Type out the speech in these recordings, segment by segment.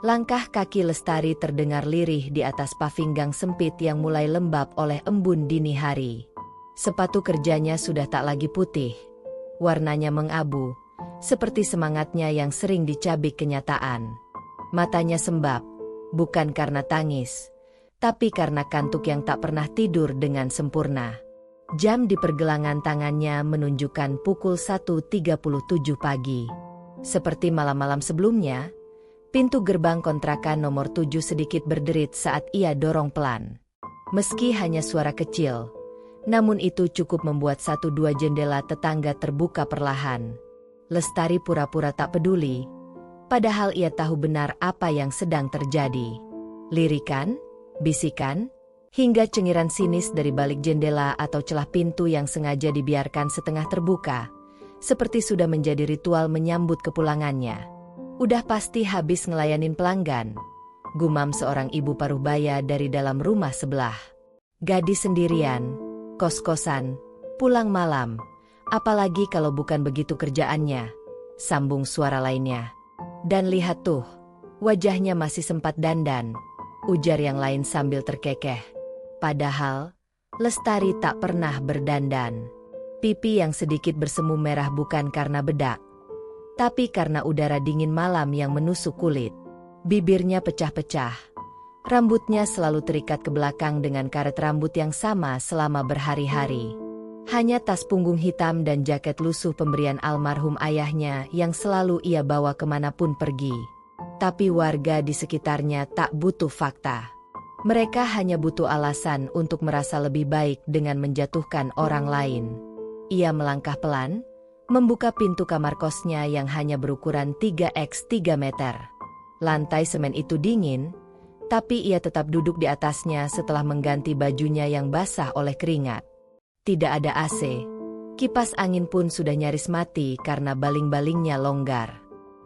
Langkah kaki Lestari terdengar lirih di atas paving gang sempit yang mulai lembab oleh embun dini hari. Sepatu kerjanya sudah tak lagi putih. Warnanya mengabu, seperti semangatnya yang sering dicabik kenyataan. Matanya sembab, bukan karena tangis, tapi karena kantuk yang tak pernah tidur dengan sempurna. Jam di pergelangan tangannya menunjukkan pukul 1.37 pagi. Seperti malam-malam sebelumnya, pintu gerbang kontrakan nomor 7 sedikit berderit saat ia dorong pelan. Meski hanya suara kecil, namun itu cukup membuat 1-2 jendela tetangga terbuka perlahan. Lestari pura-pura tak peduli, padahal ia tahu benar apa yang sedang terjadi. Lirikan, bisikan, hingga cengiran sinis dari balik jendela atau celah pintu yang sengaja dibiarkan setengah terbuka, seperti sudah menjadi ritual menyambut kepulangannya. Udah pasti habis ngelayanin pelanggan, gumam seorang ibu paruhbaya dari dalam rumah sebelah. Gadis sendirian, kos-kosan, pulang malam, apalagi kalau bukan begitu kerjaannya, sambung suara lainnya. Dan lihat tuh, wajahnya masih sempat dandan, ujar yang lain sambil terkekeh. Padahal, Lestari tak pernah berdandan. Pipi yang sedikit bersemu merah bukan karena bedak, tapi karena udara dingin malam yang menusuk kulit. Bibirnya pecah-pecah. Rambutnya selalu terikat ke belakang dengan karet rambut yang sama selama berhari-hari. Hanya tas punggung hitam dan jaket lusuh pemberian almarhum ayahnya yang selalu ia bawa kemanapun pergi. Tapi warga di sekitarnya tak butuh fakta. Mereka hanya butuh alasan untuk merasa lebih baik dengan menjatuhkan orang lain. Ia melangkah pelan, membuka pintu kamar kosnya yang hanya berukuran 3x3 meter. Lantai semen itu dingin, tapi ia tetap duduk di atasnya setelah mengganti bajunya yang basah oleh keringat. Tidak ada AC, kipas angin pun sudah nyaris mati karena baling-balingnya longgar.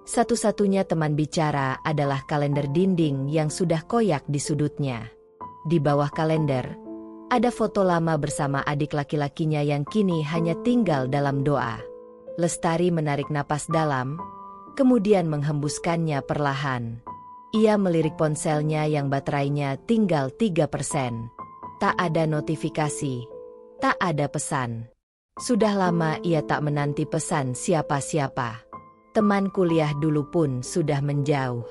Satu-satunya teman bicara adalah kalender dinding yang sudah koyak di sudutnya. Di bawah kalender, ada foto lama bersama adik laki-lakinya yang kini hanya tinggal dalam doa. Lestari menarik napas dalam, kemudian menghembuskannya perlahan. Ia melirik ponselnya yang baterainya tinggal 3%. Tak ada notifikasi, tak ada pesan. Sudah lama ia tak menanti pesan siapa-siapa. Teman kuliah dulu pun sudah menjauh.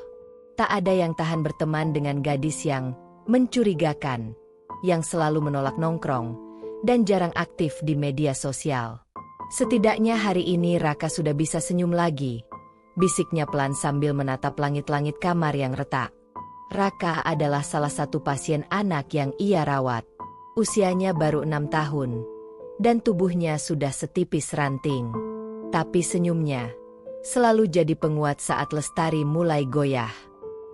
Tak ada yang tahan berteman dengan gadis yang mencurigakan, yang selalu menolak nongkrong, dan jarang aktif di media sosial. Setidaknya hari ini Raka sudah bisa senyum lagi, bisiknya pelan sambil menatap langit-langit kamar yang retak. Raka adalah salah satu pasien anak yang ia rawat. Usianya baru 6 tahun, dan tubuhnya sudah setipis ranting. Tapi senyumnya selalu jadi penguat saat Lestari mulai goyah.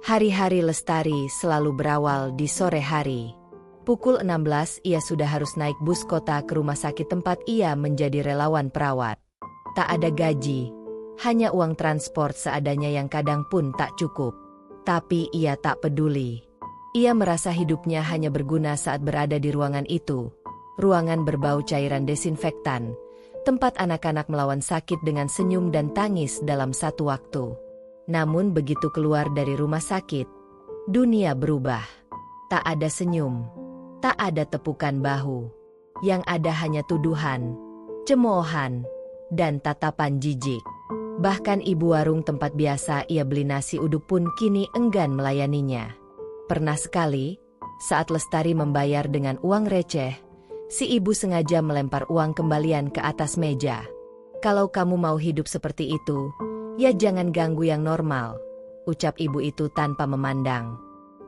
Hari-hari Lestari selalu berawal di sore hari. Pukul 16 ia sudah harus naik bus kota ke rumah sakit tempat ia menjadi relawan perawat. Tak ada gaji, hanya uang transport seadanya yang kadang pun tak cukup. Tapi ia tak peduli. Ia merasa hidupnya hanya berguna saat berada di ruangan itu. Ruangan berbau cairan desinfektan, tempat anak-anak melawan sakit dengan senyum dan tangis dalam satu waktu. Namun begitu keluar dari rumah sakit, dunia berubah. Tak ada senyum, tak ada tepukan bahu. Yang ada hanya tuduhan, cemoohan, dan tatapan jijik. Bahkan ibu warung tempat biasa ia beli nasi uduk pun kini enggan melayaninya. Pernah sekali, saat Lestari membayar dengan uang receh, si ibu sengaja melempar uang kembalian ke atas meja. "Kalau kamu mau hidup seperti itu, ya jangan ganggu yang normal," ucap ibu itu tanpa memandang.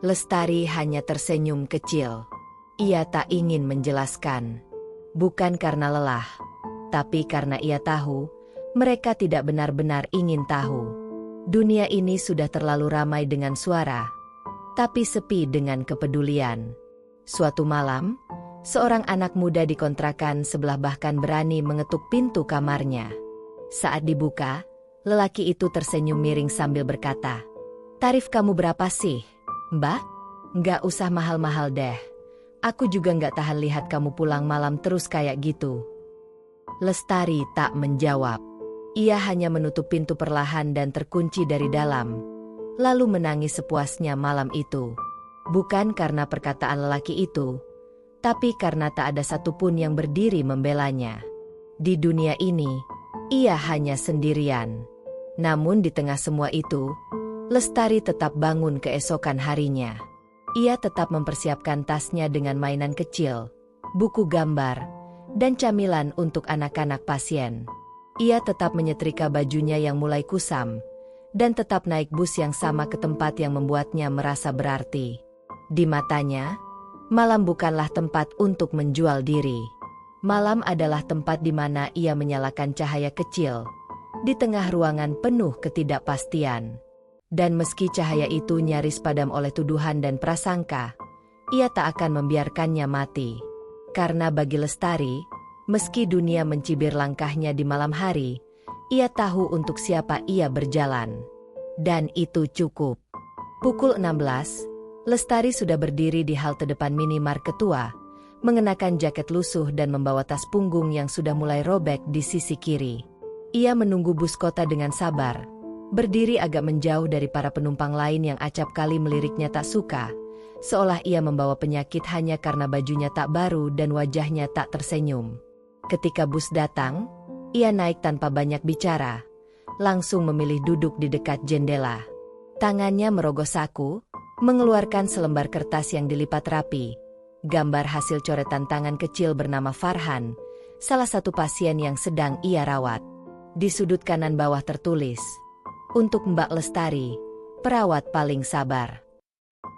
Lestari hanya tersenyum kecil. Ia tak ingin menjelaskan. Bukan karena lelah, tapi karena ia tahu, mereka tidak benar-benar ingin tahu. Dunia ini sudah terlalu ramai dengan suara, tapi sepi dengan kepedulian. Suatu malam, seorang anak muda di kontrakan sebelah bahkan berani mengetuk pintu kamarnya. Saat dibuka, lelaki itu tersenyum miring sambil berkata, "Tarif kamu berapa sih, Mbak?" "Nggak usah mahal-mahal deh. Aku juga nggak tahan lihat kamu pulang malam terus kayak gitu." Lestari tak menjawab. Ia hanya menutup pintu perlahan dan terkunci dari dalam. lalu menangis sepuasnya malam itu. Bukan karena perkataan lelaki itu, tapi karena tak ada satupun yang berdiri membelanya. Di dunia ini, ia hanya sendirian. Namun di tengah semua itu, Lestari tetap bangun keesokan harinya. Ia tetap mempersiapkan tasnya dengan mainan kecil, buku gambar, dan camilan untuk anak-anak pasien. Ia tetap menyetrika bajunya yang mulai kusam, dan tetap naik bus yang sama ke tempat yang membuatnya merasa berarti. Di matanya, malam bukanlah tempat untuk menjual diri. Malam adalah tempat di mana ia menyalakan cahaya kecil, di tengah ruangan penuh ketidakpastian. Dan meski cahaya itu nyaris padam oleh tuduhan dan prasangka, ia tak akan membiarkannya mati. Karena bagi Lestari, meski dunia mencibir langkahnya di malam hari, ia tahu untuk siapa ia berjalan. Dan itu cukup. Pukul 16, Lestari sudah berdiri di halte depan minimarket tua, mengenakan jaket lusuh dan membawa tas punggung yang sudah mulai robek di sisi kiri. Ia menunggu bus kota dengan sabar, berdiri agak menjauh dari para penumpang lain yang acap kali meliriknya tak suka, seolah ia membawa penyakit hanya karena bajunya tak baru dan wajahnya tak tersenyum. Ketika bus datang, ia naik tanpa banyak bicara, langsung memilih duduk di dekat jendela. Tangannya merogoh saku, mengeluarkan selembar kertas yang dilipat rapi. Gambar hasil coretan tangan kecil bernama Farhan, salah satu pasien yang sedang ia rawat. Di sudut kanan bawah tertulis, "Untuk Mbak Lestari, perawat paling sabar."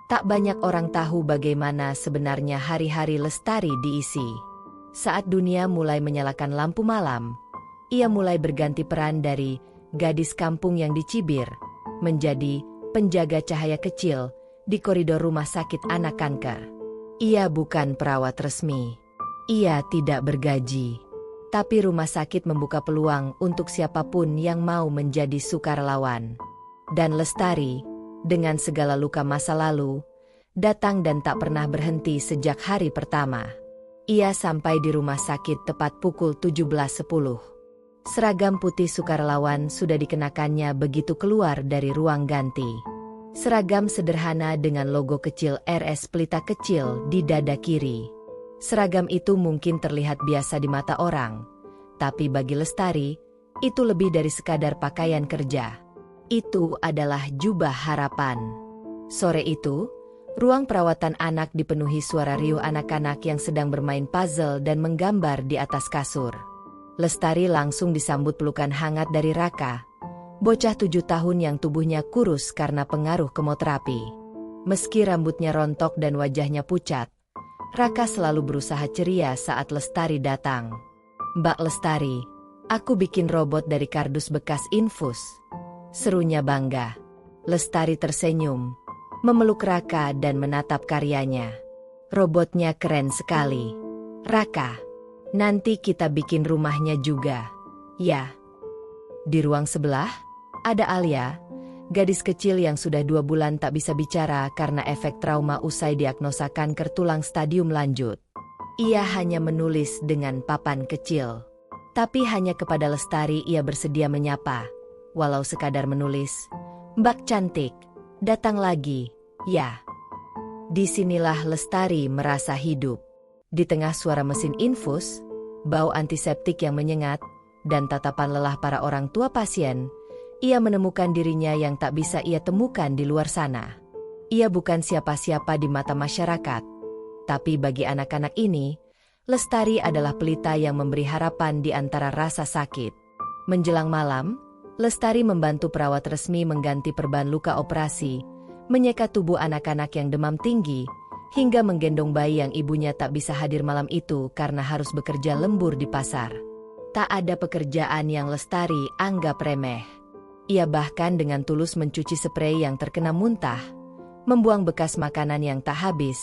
Tak banyak orang tahu bagaimana sebenarnya hari-hari Lestari diisi. Saat dunia mulai menyalakan lampu malam, ia mulai berganti peran dari gadis kampung yang dicibir, menjadi penjaga cahaya kecil di koridor rumah sakit anak kanker. Ia bukan perawat resmi. Ia tidak bergaji. Tapi rumah sakit membuka peluang untuk siapapun yang mau menjadi sukarelawan. Dan Lestari, dengan segala luka masa lalu, datang dan tak pernah berhenti sejak hari pertama. Ia sampai di rumah sakit tepat pukul 17.10. Seragam putih sukarelawan sudah dikenakannya begitu keluar dari ruang ganti. Seragam sederhana dengan logo kecil RS pelita kecil di dada kiri. Seragam itu mungkin terlihat biasa di mata orang, tapi bagi Lestari, itu lebih dari sekadar pakaian kerja. Itu adalah jubah harapan. Sore itu, ruang perawatan anak dipenuhi suara riuh anak-anak yang sedang bermain puzzle dan menggambar di atas kasur. Lestari langsung disambut pelukan hangat dari Raka, bocah 7 tahun yang tubuhnya kurus karena pengaruh kemoterapi. Meski rambutnya rontok dan wajahnya pucat, Raka selalu berusaha ceria saat Lestari datang. "Mbak Lestari, aku bikin robot dari kardus bekas infus," serunya bangga. Lestari tersenyum, memeluk Raka dan menatap karyanya. "Robotnya keren sekali. Raka, nanti kita bikin rumahnya juga, ya." Di ruang sebelah, ada Alia, gadis kecil yang sudah 2 bulan tak bisa bicara karena efek trauma usai diagnosa kanker tulang stadium lanjut. Ia hanya menulis dengan papan kecil. Tapi hanya kepada Lestari ia bersedia menyapa, walau sekadar menulis, "Mbak cantik, datang lagi, ya." Disinilah Lestari merasa hidup. Di tengah suara mesin infus, bau antiseptik yang menyengat, dan tatapan lelah para orang tua pasien, ia menemukan dirinya yang tak bisa ia temukan di luar sana. Ia bukan siapa-siapa di mata masyarakat, tapi bagi anak-anak ini, Lestari adalah pelita yang memberi harapan di antara rasa sakit. Menjelang malam, Lestari membantu perawat resmi mengganti perban luka operasi, menyeka tubuh anak-anak yang demam tinggi, hingga menggendong bayi yang ibunya tak bisa hadir malam itu karena harus bekerja lembur di pasar. Tak ada pekerjaan yang Lestari anggap remeh. Ia bahkan dengan tulus mencuci sprei yang terkena muntah, membuang bekas makanan yang tak habis,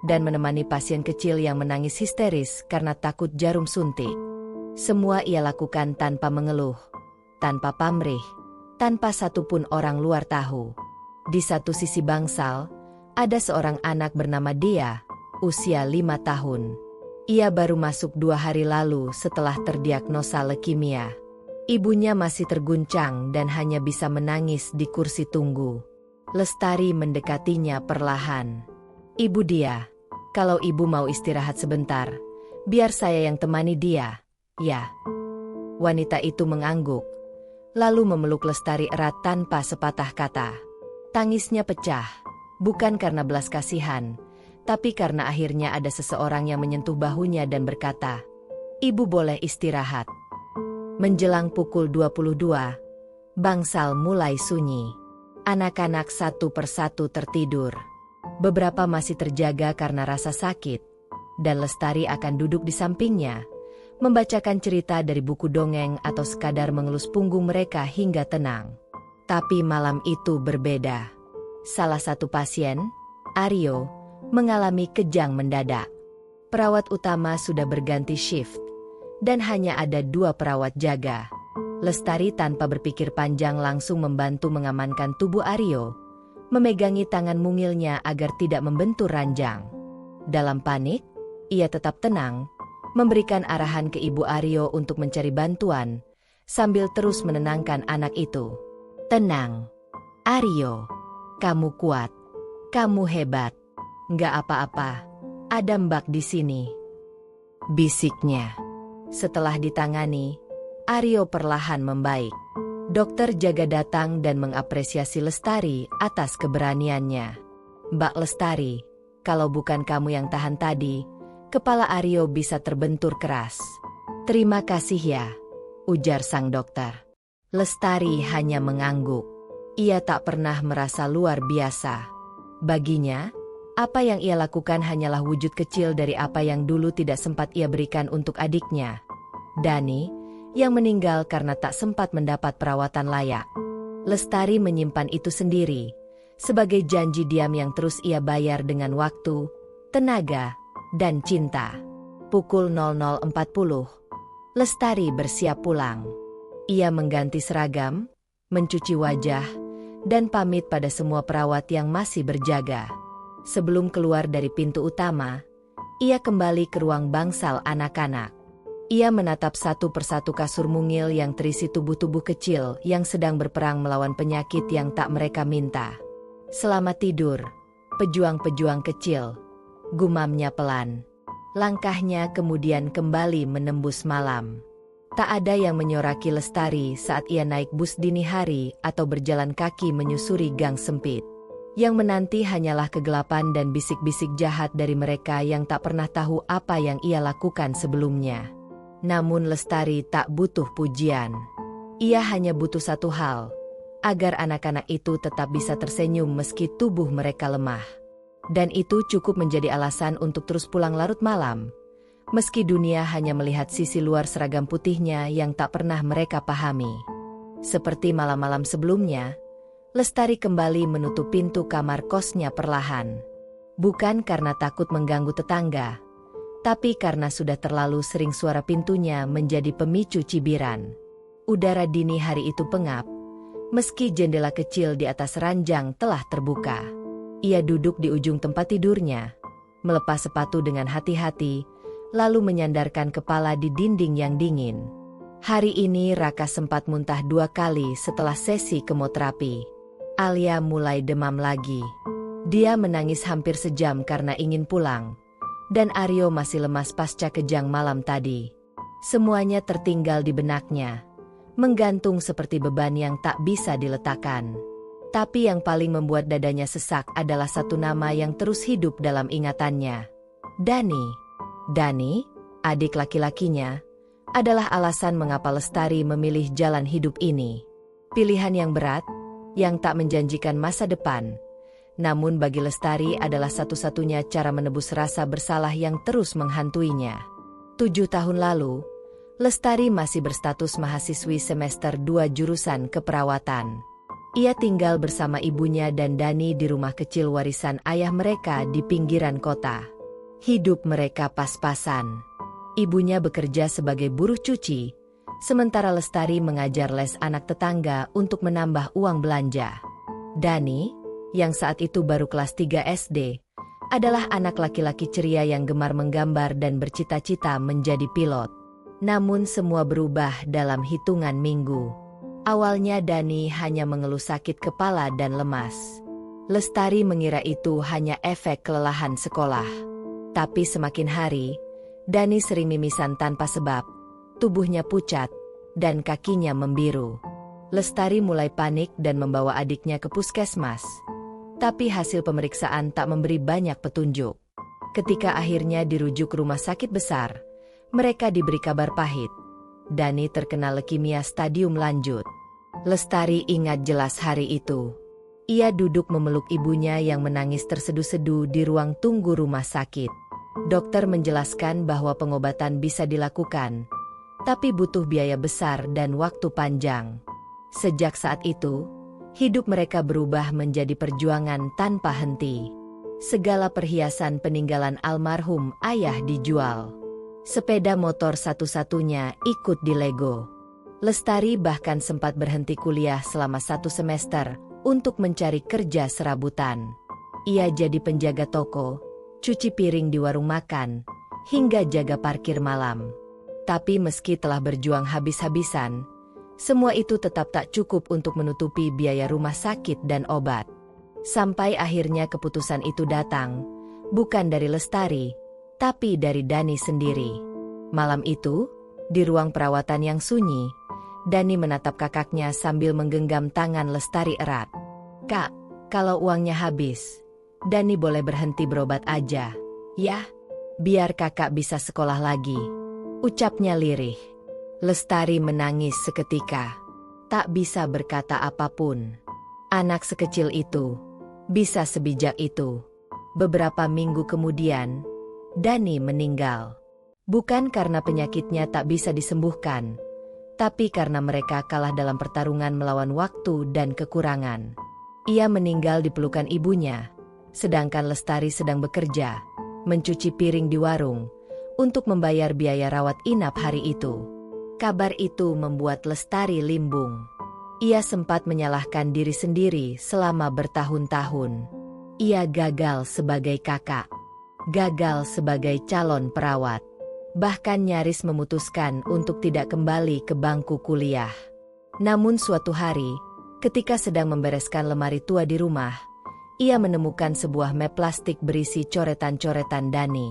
dan menemani pasien kecil yang menangis histeris karena takut jarum suntik. Semua ia lakukan tanpa mengeluh, tanpa pamrih, tanpa satupun orang luar tahu. Di satu sisi bangsal, ada seorang anak bernama Dia, usia 5 tahun. Ia baru masuk 2 hari lalu setelah terdiagnosa leukemia. Ibunya masih terguncang dan hanya bisa menangis di kursi tunggu. Lestari mendekatinya perlahan. "Ibu dia, kalau ibu mau istirahat sebentar, biar saya yang temani dia, ya." Wanita itu mengangguk, lalu memeluk Lestari erat tanpa sepatah kata. Tangisnya pecah, bukan karena belas kasihan, tapi karena akhirnya ada seseorang yang menyentuh bahunya dan berkata, "Ibu boleh istirahat." Menjelang pukul 22, bangsal mulai sunyi. Anak-anak satu persatu tertidur. Beberapa masih terjaga karena rasa sakit, dan Lestari akan duduk di sampingnya, membacakan cerita dari buku dongeng atau sekadar mengelus punggung mereka hingga tenang. Tapi malam itu berbeda. Salah satu pasien, Aryo, mengalami kejang mendadak. Perawat utama sudah berganti shift, dan hanya ada 2 perawat jaga. Lestari tanpa berpikir panjang langsung membantu mengamankan tubuh Aryo, memegangi tangan mungilnya agar tidak membentur ranjang. Dalam panik, ia tetap tenang, memberikan arahan ke ibu Aryo untuk mencari bantuan, sambil terus menenangkan anak itu. "Tenang, Aryo. Kamu kuat. Kamu hebat. Nggak apa-apa. Ada Mbak di sini," bisiknya. Setelah ditangani, Aryo perlahan membaik. Dokter jaga datang dan mengapresiasi Lestari atas keberaniannya. "Mbak Lestari, kalau bukan kamu yang tahan tadi, kepala Aryo bisa terbentur keras." "Terima kasih ya," ujar sang dokter. Lestari hanya mengangguk. Ia tak pernah merasa luar biasa. Baginya, apa yang ia lakukan hanyalah wujud kecil dari apa yang dulu tidak sempat ia berikan untuk adiknya, Dani, yang meninggal karena tak sempat mendapat perawatan layak. Lestari menyimpan itu sendiri, sebagai janji diam yang terus ia bayar dengan waktu, tenaga, dan cinta. Pukul 00.40, Lestari bersiap pulang. Ia mengganti seragam, mencuci wajah, dan pamit pada semua perawat yang masih berjaga. Sebelum keluar dari pintu utama, ia kembali ke ruang bangsal anak-anak. Ia menatap satu persatu kasur mungil yang terisi tubuh-tubuh kecil yang sedang berperang melawan penyakit yang tak mereka minta. "Selamat tidur, pejuang-pejuang kecil," gumamnya pelan. Langkahnya kemudian kembali menembus malam. Tak ada yang menyoraki Lestari saat ia naik bus dini hari atau berjalan kaki menyusuri gang sempit. Yang menanti hanyalah kegelapan dan bisik-bisik jahat dari mereka yang tak pernah tahu apa yang ia lakukan sebelumnya. Namun Lestari tak butuh pujian. Ia hanya butuh satu hal, agar anak-anak itu tetap bisa tersenyum meski tubuh mereka lemah. Dan itu cukup menjadi alasan untuk terus pulang larut malam, meski dunia hanya melihat sisi luar seragam putihnya yang tak pernah mereka pahami. Seperti malam-malam sebelumnya, Lestari kembali menutup pintu kamar kosnya perlahan. Bukan karena takut mengganggu tetangga, tapi karena sudah terlalu sering suara pintunya menjadi pemicu cibiran. Udara dini hari itu pengap, meski jendela kecil di atas ranjang telah terbuka. Ia duduk di ujung tempat tidurnya, melepas sepatu dengan hati-hati, lalu menyandarkan kepala di dinding yang dingin. Hari ini Raka sempat muntah 2 kali setelah sesi kemoterapi. Alia mulai demam lagi. Dia menangis hampir sejam karena ingin pulang. Dan Aryo masih lemas pasca kejang malam tadi. Semuanya tertinggal di benaknya, menggantung seperti beban yang tak bisa diletakkan. Tapi yang paling membuat dadanya sesak adalah satu nama yang terus hidup dalam ingatannya. Dani. Dani, adik laki-lakinya, adalah alasan mengapa Lestari memilih jalan hidup ini. Pilihan yang berat, yang tak menjanjikan masa depan. Namun bagi Lestari adalah satu-satunya cara menebus rasa bersalah yang terus menghantuinya. 7 tahun lalu, Lestari masih berstatus mahasiswi semester 2 jurusan keperawatan. Ia tinggal bersama ibunya dan Dani di rumah kecil warisan ayah mereka di pinggiran kota. Hidup mereka pas-pasan. Ibunya bekerja sebagai buruh cuci, sementara Lestari mengajar les anak tetangga untuk menambah uang belanja. Dani, yang saat itu baru kelas 3 SD, adalah anak laki-laki ceria yang gemar menggambar dan bercita-cita menjadi pilot. Namun semua berubah dalam hitungan minggu. Awalnya Dani hanya mengeluh sakit kepala dan lemas. Lestari mengira itu hanya efek kelelahan sekolah. Tapi semakin hari, Dani sering mimisan tanpa sebab, tubuhnya pucat, dan kakinya membiru. Lestari mulai panik dan membawa adiknya ke puskesmas. Tapi hasil pemeriksaan tak memberi banyak petunjuk. Ketika akhirnya dirujuk ke rumah sakit besar, mereka diberi kabar pahit. Dani terkena leukemia stadium lanjut. Lestari ingat jelas hari itu. Ia duduk memeluk ibunya yang menangis terseduh-seduh di ruang tunggu rumah sakit. Dokter menjelaskan bahwa pengobatan bisa dilakukan, tapi butuh biaya besar dan waktu panjang. Sejak saat itu, hidup mereka berubah menjadi perjuangan tanpa henti. Segala perhiasan peninggalan almarhum ayah dijual. Sepeda motor satu-satunya ikut dilego. Lestari bahkan sempat berhenti kuliah selama 1 semester untuk mencari kerja serabutan. Ia jadi penjaga toko, cuci piring di warung makan, hingga jaga parkir malam. Tapi meski telah berjuang habis-habisan, semua itu tetap tak cukup untuk menutupi biaya rumah sakit dan obat. Sampai akhirnya keputusan itu datang, bukan dari Lestari, tapi dari Dani sendiri. Malam itu, di ruang perawatan yang sunyi, Dani menatap kakaknya sambil menggenggam tangan Lestari erat. "Kak, kalau uangnya habis, Dani boleh berhenti berobat aja, ya? Biar kakak bisa sekolah lagi," ucapnya lirih. Lestari menangis seketika. Tak bisa berkata apapun. Anak sekecil itu, bisa sebijak itu. Beberapa minggu kemudian, Dani meninggal. Bukan karena penyakitnya tak bisa disembuhkan, tapi karena mereka kalah dalam pertarungan melawan waktu dan kekurangan. Ia meninggal di pelukan ibunya, sedangkan Lestari sedang bekerja, mencuci piring di warung, untuk membayar biaya rawat inap hari itu. Kabar itu membuat Lestari limbung. Ia sempat menyalahkan diri sendiri selama bertahun-tahun. Ia gagal sebagai kakak, gagal sebagai calon perawat. Bahkan nyaris memutuskan untuk tidak kembali ke bangku kuliah. Namun suatu hari, ketika sedang membereskan lemari tua di rumah, ia menemukan sebuah map plastik berisi coretan-coretan Dani.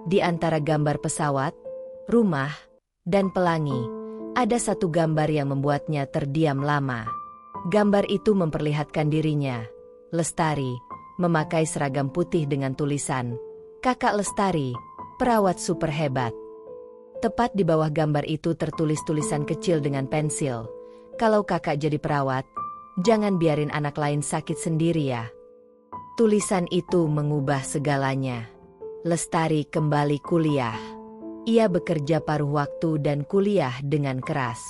Di antara gambar pesawat, rumah, dan pelangi, ada satu gambar yang membuatnya terdiam lama. Gambar itu memperlihatkan dirinya, Lestari, memakai seragam putih dengan tulisan, "Kakak Lestari, perawat super hebat." Tepat di bawah gambar itu tertulis tulisan kecil dengan pensil, "Kalau kakak jadi perawat, jangan biarin anak lain sakit sendiri ya." Tulisan itu mengubah segalanya. Lestari kembali kuliah. Ia bekerja paruh waktu dan kuliah dengan keras.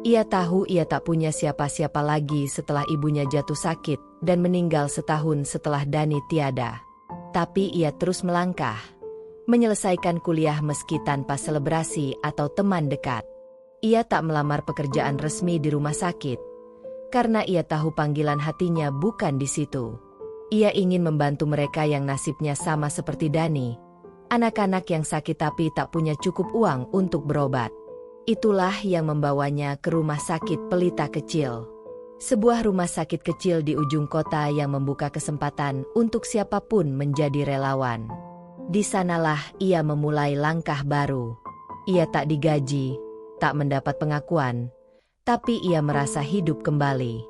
Ia tahu ia tak punya siapa-siapa lagi setelah ibunya jatuh sakit dan meninggal setahun setelah Dani tiada. Tapi ia terus melangkah, menyelesaikan kuliah meski tanpa selebrasi atau teman dekat. Ia tak melamar pekerjaan resmi di rumah sakit, karena ia tahu panggilan hatinya bukan di situ. Ia ingin membantu mereka yang nasibnya sama seperti Dani, anak-anak yang sakit tapi tak punya cukup uang untuk berobat. Itulah yang membawanya ke rumah sakit Pelita Kecil. Sebuah rumah sakit kecil di ujung kota yang membuka kesempatan untuk siapapun menjadi relawan. Di sanalah ia memulai langkah baru. Ia tak digaji, tak mendapat pengakuan, tapi ia merasa hidup kembali.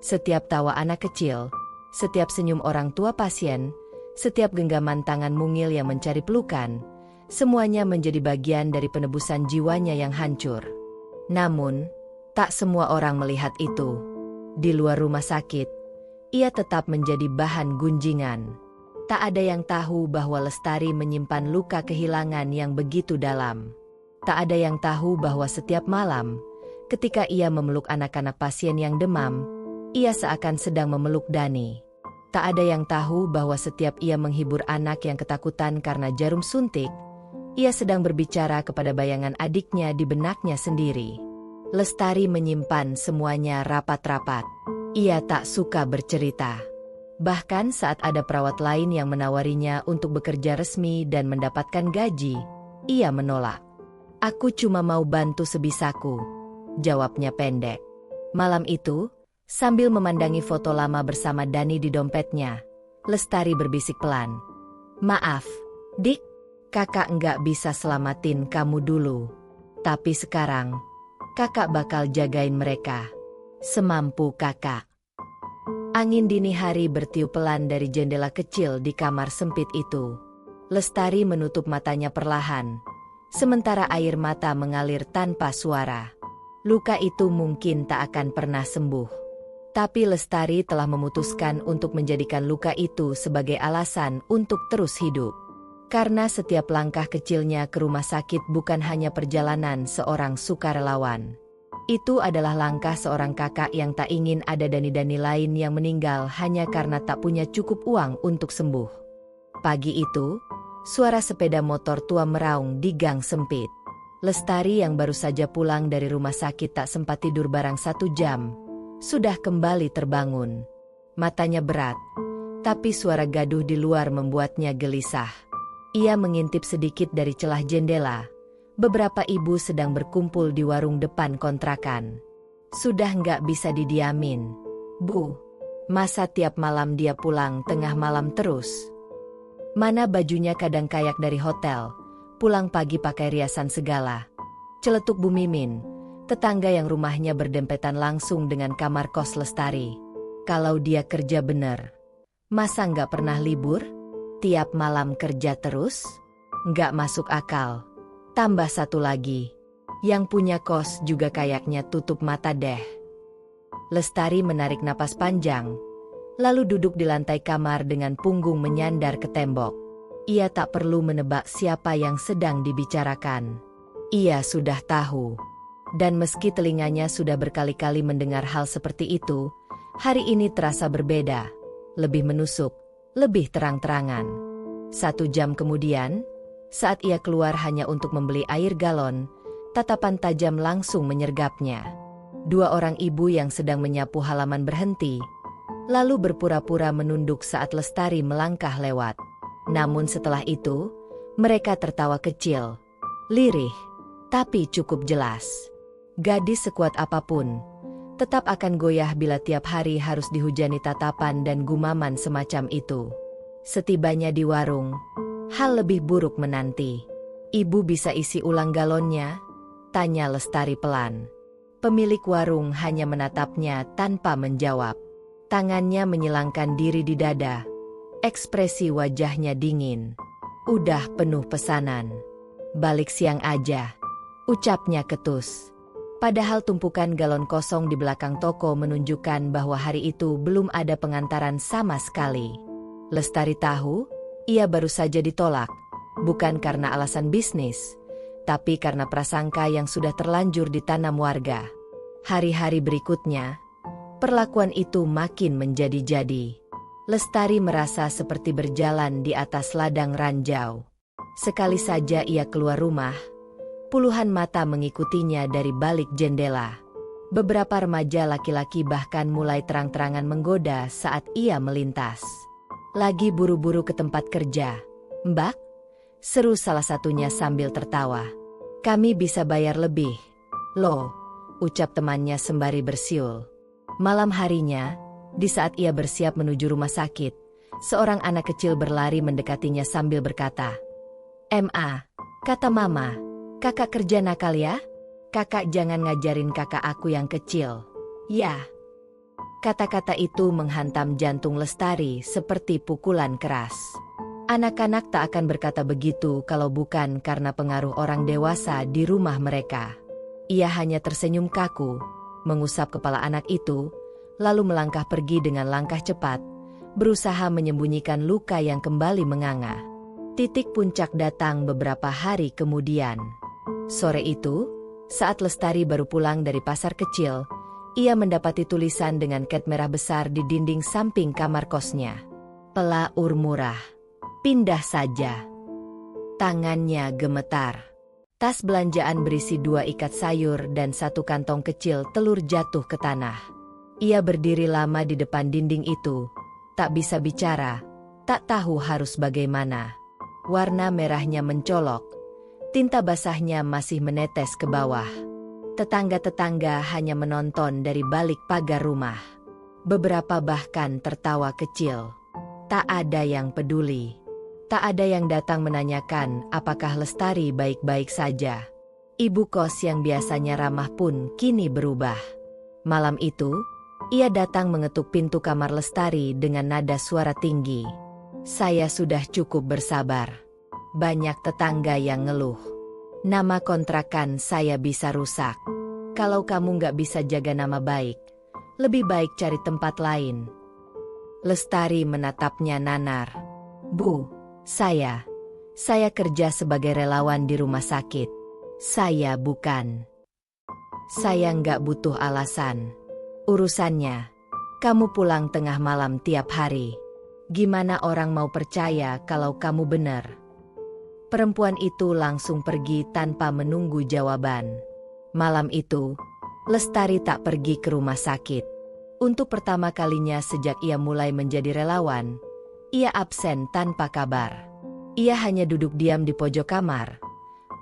Setiap tawa anak kecil, setiap senyum orang tua pasien, setiap genggaman tangan mungil yang mencari pelukan, semuanya menjadi bagian dari penebusan jiwanya yang hancur. Namun, tak semua orang melihat itu. Di luar rumah sakit, ia tetap menjadi bahan gunjingan. Tak ada yang tahu bahwa Lestari menyimpan luka kehilangan yang begitu dalam. Tak ada yang tahu bahwa setiap malam, ketika ia memeluk anak-anak pasien yang demam, ia seakan sedang memeluk Dani. Tak ada yang tahu bahwa setiap ia menghibur anak yang ketakutan karena jarum suntik, ia sedang berbicara kepada bayangan adiknya di benaknya sendiri. Lestari menyimpan semuanya rapat-rapat. Ia tak suka bercerita. Bahkan saat ada perawat lain yang menawarinya untuk bekerja resmi dan mendapatkan gaji, ia menolak. "Aku cuma mau bantu sebisaku," jawabnya pendek. Malam itu, Sambil memandangi foto lama bersama Dani di dompetnya, Lestari berbisik pelan. Maaf, Dik, kakak nggak bisa selamatin kamu dulu. Tapi sekarang, kakak bakal jagain mereka. Semampu kakak. Angin dini hari bertiup pelan dari jendela kecil di kamar sempit itu. Lestari menutup matanya perlahan, sementara air mata mengalir tanpa suara. Luka itu mungkin tak akan pernah sembuh. Tapi Lestari telah memutuskan untuk menjadikan luka itu sebagai alasan untuk terus hidup. Karena setiap langkah kecilnya ke rumah sakit bukan hanya perjalanan seorang sukarelawan. Itu adalah langkah seorang kakak yang tak ingin ada dani-dani lain yang meninggal hanya karena tak punya cukup uang untuk sembuh. Pagi itu, suara sepeda motor tua meraung di gang sempit. Lestari yang baru saja pulang dari rumah sakit tak sempat tidur barang 1 jam, sudah kembali terbangun. Matanya berat, tapi suara gaduh di luar membuatnya gelisah. Ia mengintip sedikit dari celah jendela. Beberapa ibu sedang berkumpul di warung depan kontrakan. Sudah nggak bisa didiamin. Bu, masa tiap malam dia pulang tengah malam terus? Mana bajunya kadang kayak dari hotel, pulang pagi pakai riasan segala. Celetuk Bu Mimin, tetangga yang rumahnya berdempetan langsung dengan kamar kos Lestari. Kalau dia kerja bener, masa nggak pernah libur? Tiap malam kerja terus? Nggak masuk akal. Tambah satu lagi, yang punya kos juga kayaknya tutup mata deh. Lestari menarik napas panjang, lalu duduk di lantai kamar dengan punggung menyandar ke tembok. Ia tak perlu menebak siapa yang sedang dibicarakan. Ia sudah tahu. Dan meski telinganya sudah berkali-kali mendengar hal seperti itu, hari ini terasa berbeda, lebih menusuk, lebih terang-terangan. 1 jam kemudian, saat ia keluar hanya untuk membeli air galon, tatapan tajam langsung menyergapnya. 2 orang ibu yang sedang menyapu halaman berhenti, lalu berpura-pura menunduk saat Lestari melangkah lewat. Namun setelah itu, mereka tertawa kecil, lirih, tapi cukup jelas. Gadis sekuat apapun, tetap akan goyah bila tiap hari harus dihujani tatapan dan gumaman semacam itu. Setibanya di warung, hal lebih buruk menanti. Ibu bisa isi ulang galonnya? Tanya Lestari pelan. Pemilik warung hanya menatapnya tanpa menjawab. Tangannya menyilangkan diri di dada. Ekspresi wajahnya dingin. Udah penuh pesanan. Balik siang aja, ucapnya ketus. Padahal tumpukan galon kosong di belakang toko menunjukkan bahwa hari itu belum ada pengantaran sama sekali. Lestari tahu, ia baru saja ditolak, bukan karena alasan bisnis, tapi karena prasangka yang sudah terlanjur ditanam warga. Hari-hari berikutnya, perlakuan itu makin menjadi-jadi. Lestari merasa seperti berjalan di atas ladang ranjau. Sekali saja ia keluar rumah, puluhan mata mengikutinya dari balik jendela. Beberapa remaja laki-laki bahkan mulai terang-terangan menggoda saat ia melintas. Lagi buru-buru ke tempat kerja, Mbak? Seru salah satunya sambil tertawa. Kami bisa bayar lebih. Loh, ucap temannya sembari bersiul. Malam harinya, di saat ia bersiap menuju rumah sakit, seorang anak kecil berlari mendekatinya sambil berkata, "Ma, kata Mama, kakak kerja nakal ya? Kakak jangan ngajarin kakak aku yang kecil." Ya. Kata-kata itu menghantam jantung Lestari seperti pukulan keras. Anak-anak tak akan berkata begitu kalau bukan karena pengaruh orang dewasa di rumah mereka. Ia hanya tersenyum kaku, mengusap kepala anak itu, lalu melangkah pergi dengan langkah cepat, berusaha menyembunyikan luka yang kembali menganga. Titik puncak datang beberapa hari kemudian. Sore itu, saat Lestari baru pulang dari pasar kecil, ia mendapati tulisan dengan cat merah besar di dinding samping kamar kosnya. Pelaur murah. Pindah saja. Tangannya gemetar. Tas belanjaan berisi 2 ikat sayur dan 1 kantong kecil telur jatuh ke tanah. Ia berdiri lama di depan dinding itu, tak bisa bicara, tak tahu harus bagaimana. Warna merahnya mencolok, tinta basahnya masih menetes ke bawah. Tetangga-tetangga hanya menonton dari balik pagar rumah. Beberapa bahkan tertawa kecil. Tak ada yang peduli. Tak ada yang datang menanyakan apakah Lestari baik-baik saja. Ibu kos yang biasanya ramah pun kini berubah. Malam itu, ia datang mengetuk pintu kamar Lestari dengan nada suara tinggi. "Saya sudah cukup bersabar. Banyak tetangga yang ngeluh. Nama kontrakan saya bisa rusak. Kalau kamu nggak bisa jaga nama baik, lebih baik cari tempat lain." Lestari menatapnya nanar. "Bu, saya kerja sebagai relawan di rumah sakit. Saya bukan. Saya nggak butuh alasan. Urusannya, kamu pulang tengah malam tiap hari. Gimana orang mau percaya kalau kamu benar?" Perempuan itu langsung pergi tanpa menunggu jawaban. Malam itu, Lestari tak pergi ke rumah sakit. Untuk pertama kalinya sejak ia mulai menjadi relawan, ia absen tanpa kabar. Ia hanya duduk diam di pojok kamar,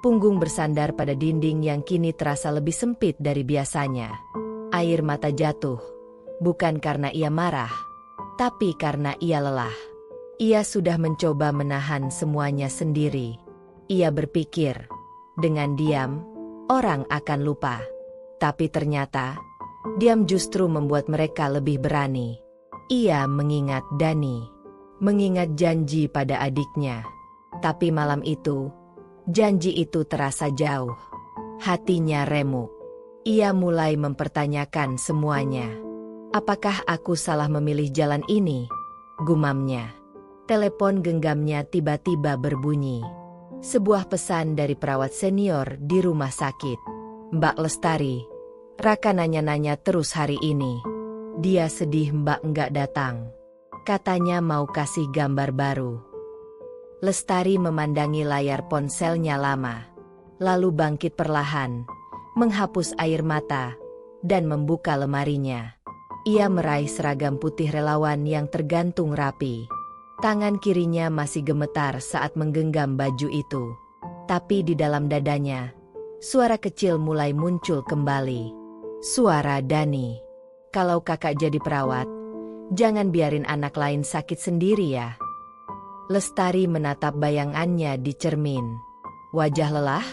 punggung bersandar pada dinding yang kini terasa lebih sempit dari biasanya. Air mata jatuh, bukan karena ia marah, tapi karena ia lelah. Ia sudah mencoba menahan semuanya sendiri. Ia berpikir, dengan diam, orang akan lupa. Tapi ternyata, diam justru membuat mereka lebih berani. Ia mengingat Dani, mengingat janji pada adiknya. Tapi malam itu, janji itu terasa jauh. Hatinya remuk. Ia mulai mempertanyakan semuanya. "Apakah aku salah memilih jalan ini?" gumamnya. Telepon genggamnya tiba-tiba berbunyi. Sebuah pesan dari perawat senior di rumah sakit. "Mbak Lestari, Raka nanya-nanya terus hari ini. Dia sedih Mbak nggak datang. Katanya mau kasih gambar baru." Lestari memandangi layar ponselnya lama, lalu bangkit perlahan, menghapus air mata, dan membuka lemarinya. Ia meraih seragam putih relawan yang tergantung rapi. Tangan kirinya masih gemetar saat menggenggam baju itu. Tapi di dalam dadanya, suara kecil mulai muncul kembali. Suara Dani. "Kalau kakak jadi perawat, jangan biarin anak lain sakit sendiri ya." Lestari menatap bayangannya di cermin. Wajah lelah,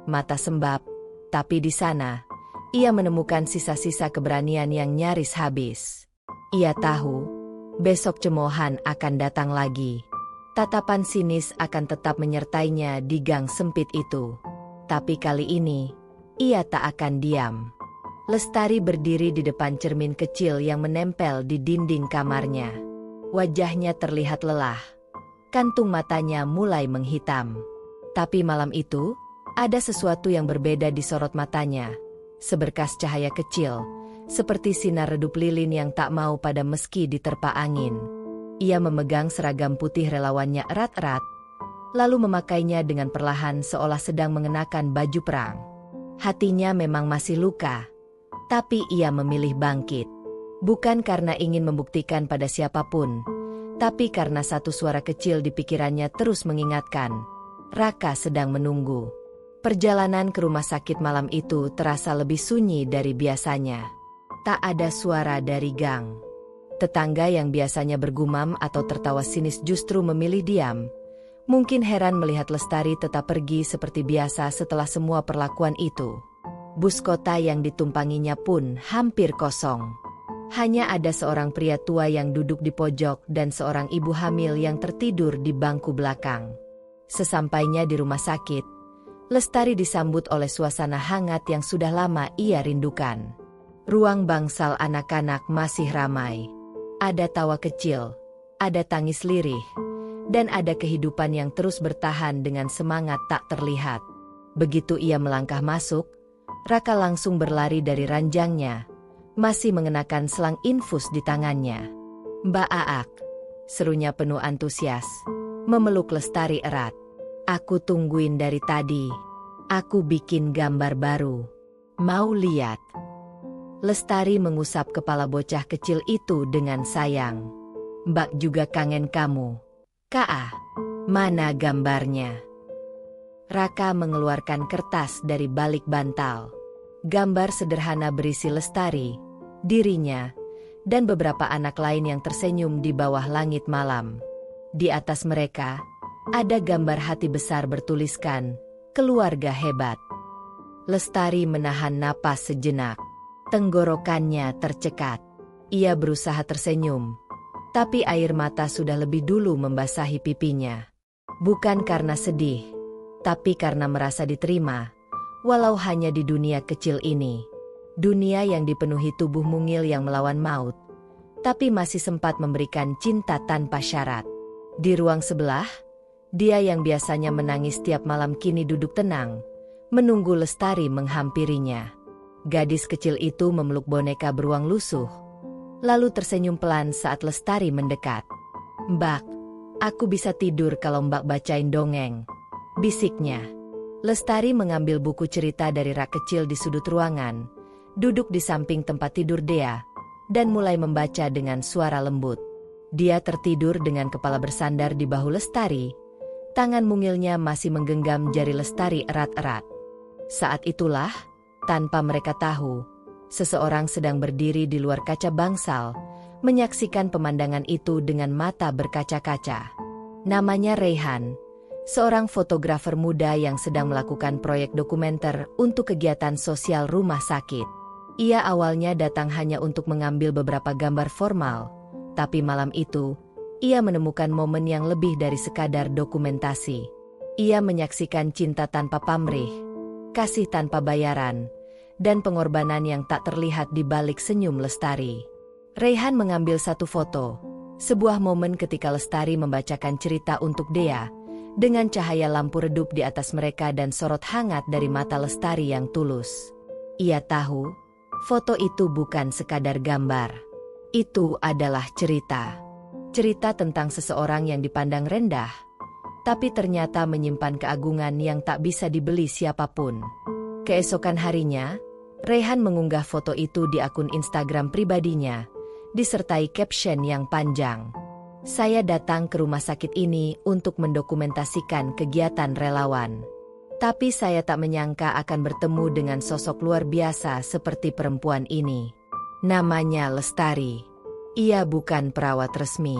mata sembab, tapi di sana, ia menemukan sisa-sisa keberanian yang nyaris habis. Ia tahu, besok cemoohan akan datang lagi. Tatapan sinis akan tetap menyertainya di gang sempit itu. Tapi kali ini, ia tak akan diam. Lestari berdiri di depan cermin kecil yang menempel di dinding kamarnya. Wajahnya terlihat lelah. Kantung matanya mulai menghitam. Tapi malam itu, ada sesuatu yang berbeda di sorot matanya. Seberkas cahaya kecil, seperti sinar redup lilin yang tak mau padam meski diterpa angin. Ia memegang seragam putih relawannya erat-erat, lalu memakainya dengan perlahan seolah sedang mengenakan baju perang. Hatinya memang masih luka, tapi ia memilih bangkit. Bukan karena ingin membuktikan pada siapapun, tapi karena satu suara kecil di pikirannya terus mengingatkan, Raka sedang menunggu. Perjalanan ke rumah sakit malam itu terasa lebih sunyi dari biasanya. Tak ada suara dari gang. Tetangga yang biasanya bergumam atau tertawa sinis justru memilih diam. Mungkin heran melihat Lestari tetap pergi seperti biasa setelah semua perlakuan itu. Bus kota yang ditumpanginya pun hampir kosong. Hanya ada seorang pria tua yang duduk di pojok dan seorang ibu hamil yang tertidur di bangku belakang. Sesampainya di rumah sakit, Lestari disambut oleh suasana hangat yang sudah lama ia rindukan. Ruang bangsal anak-anak masih ramai. Ada tawa kecil, ada tangis lirih, dan ada kehidupan yang terus bertahan dengan semangat tak terlihat. Begitu ia melangkah masuk, Raka langsung berlari dari ranjangnya, masih mengenakan selang infus di tangannya. "Mbak Aak," serunya penuh antusias, memeluk Lestari erat. "Aku tungguin dari tadi. Aku bikin gambar baru. Mau lihat?" Lestari mengusap kepala bocah kecil itu dengan sayang. "Mbak juga kangen kamu. Kak, mana gambarnya?" Raka mengeluarkan kertas dari balik bantal. Gambar sederhana berisi Lestari, dirinya, dan beberapa anak lain yang tersenyum di bawah langit malam. Di atas mereka, ada gambar hati besar bertuliskan, "Keluarga hebat." Lestari menahan napas sejenak. Tenggorokannya tercekat. Ia berusaha tersenyum, tapi air mata sudah lebih dulu membasahi pipinya. Bukan karena sedih, tapi karena merasa diterima, walau hanya di dunia kecil ini. Dunia yang dipenuhi tubuh mungil yang melawan maut, tapi masih sempat memberikan cinta tanpa syarat. Di ruang sebelah, dia yang biasanya menangis tiap malam kini duduk tenang, menunggu Lestari menghampirinya. Gadis kecil itu memeluk boneka beruang lusuh, lalu tersenyum pelan saat Lestari mendekat. "Mbak, aku bisa tidur kalau Mbak bacain dongeng," bisiknya. Lestari mengambil buku cerita dari rak kecil di sudut ruangan, duduk di samping tempat tidur Dea, dan mulai membaca dengan suara lembut. Dia tertidur dengan kepala bersandar di bahu Lestari, tangan mungilnya masih menggenggam jari Lestari erat-erat. Saat itulah, tanpa mereka tahu, seseorang sedang berdiri di luar kaca bangsal, menyaksikan pemandangan itu dengan mata berkaca-kaca. Namanya Reyhan, seorang fotografer muda yang sedang melakukan proyek dokumenter untuk kegiatan sosial rumah sakit. Ia awalnya datang hanya untuk mengambil beberapa gambar formal, tapi malam itu, ia menemukan momen yang lebih dari sekadar dokumentasi. Ia menyaksikan cinta tanpa pamrih, kasih tanpa bayaran, dan pengorbanan yang tak terlihat di balik senyum Lestari. Reyhan mengambil satu foto, sebuah momen ketika Lestari membacakan cerita untuk Dea, dengan cahaya lampu redup di atas mereka dan sorot hangat dari mata Lestari yang tulus. Ia tahu, foto itu bukan sekadar gambar. Itu adalah cerita. Cerita tentang seseorang yang dipandang rendah, tapi ternyata menyimpan keagungan yang tak bisa dibeli siapapun. Keesokan harinya, Reyhan mengunggah foto itu di akun Instagram pribadinya, disertai caption yang panjang. "Saya datang ke rumah sakit ini untuk mendokumentasikan kegiatan relawan. Tapi saya tak menyangka akan bertemu dengan sosok luar biasa seperti perempuan ini. Namanya Lestari. Ia bukan perawat resmi.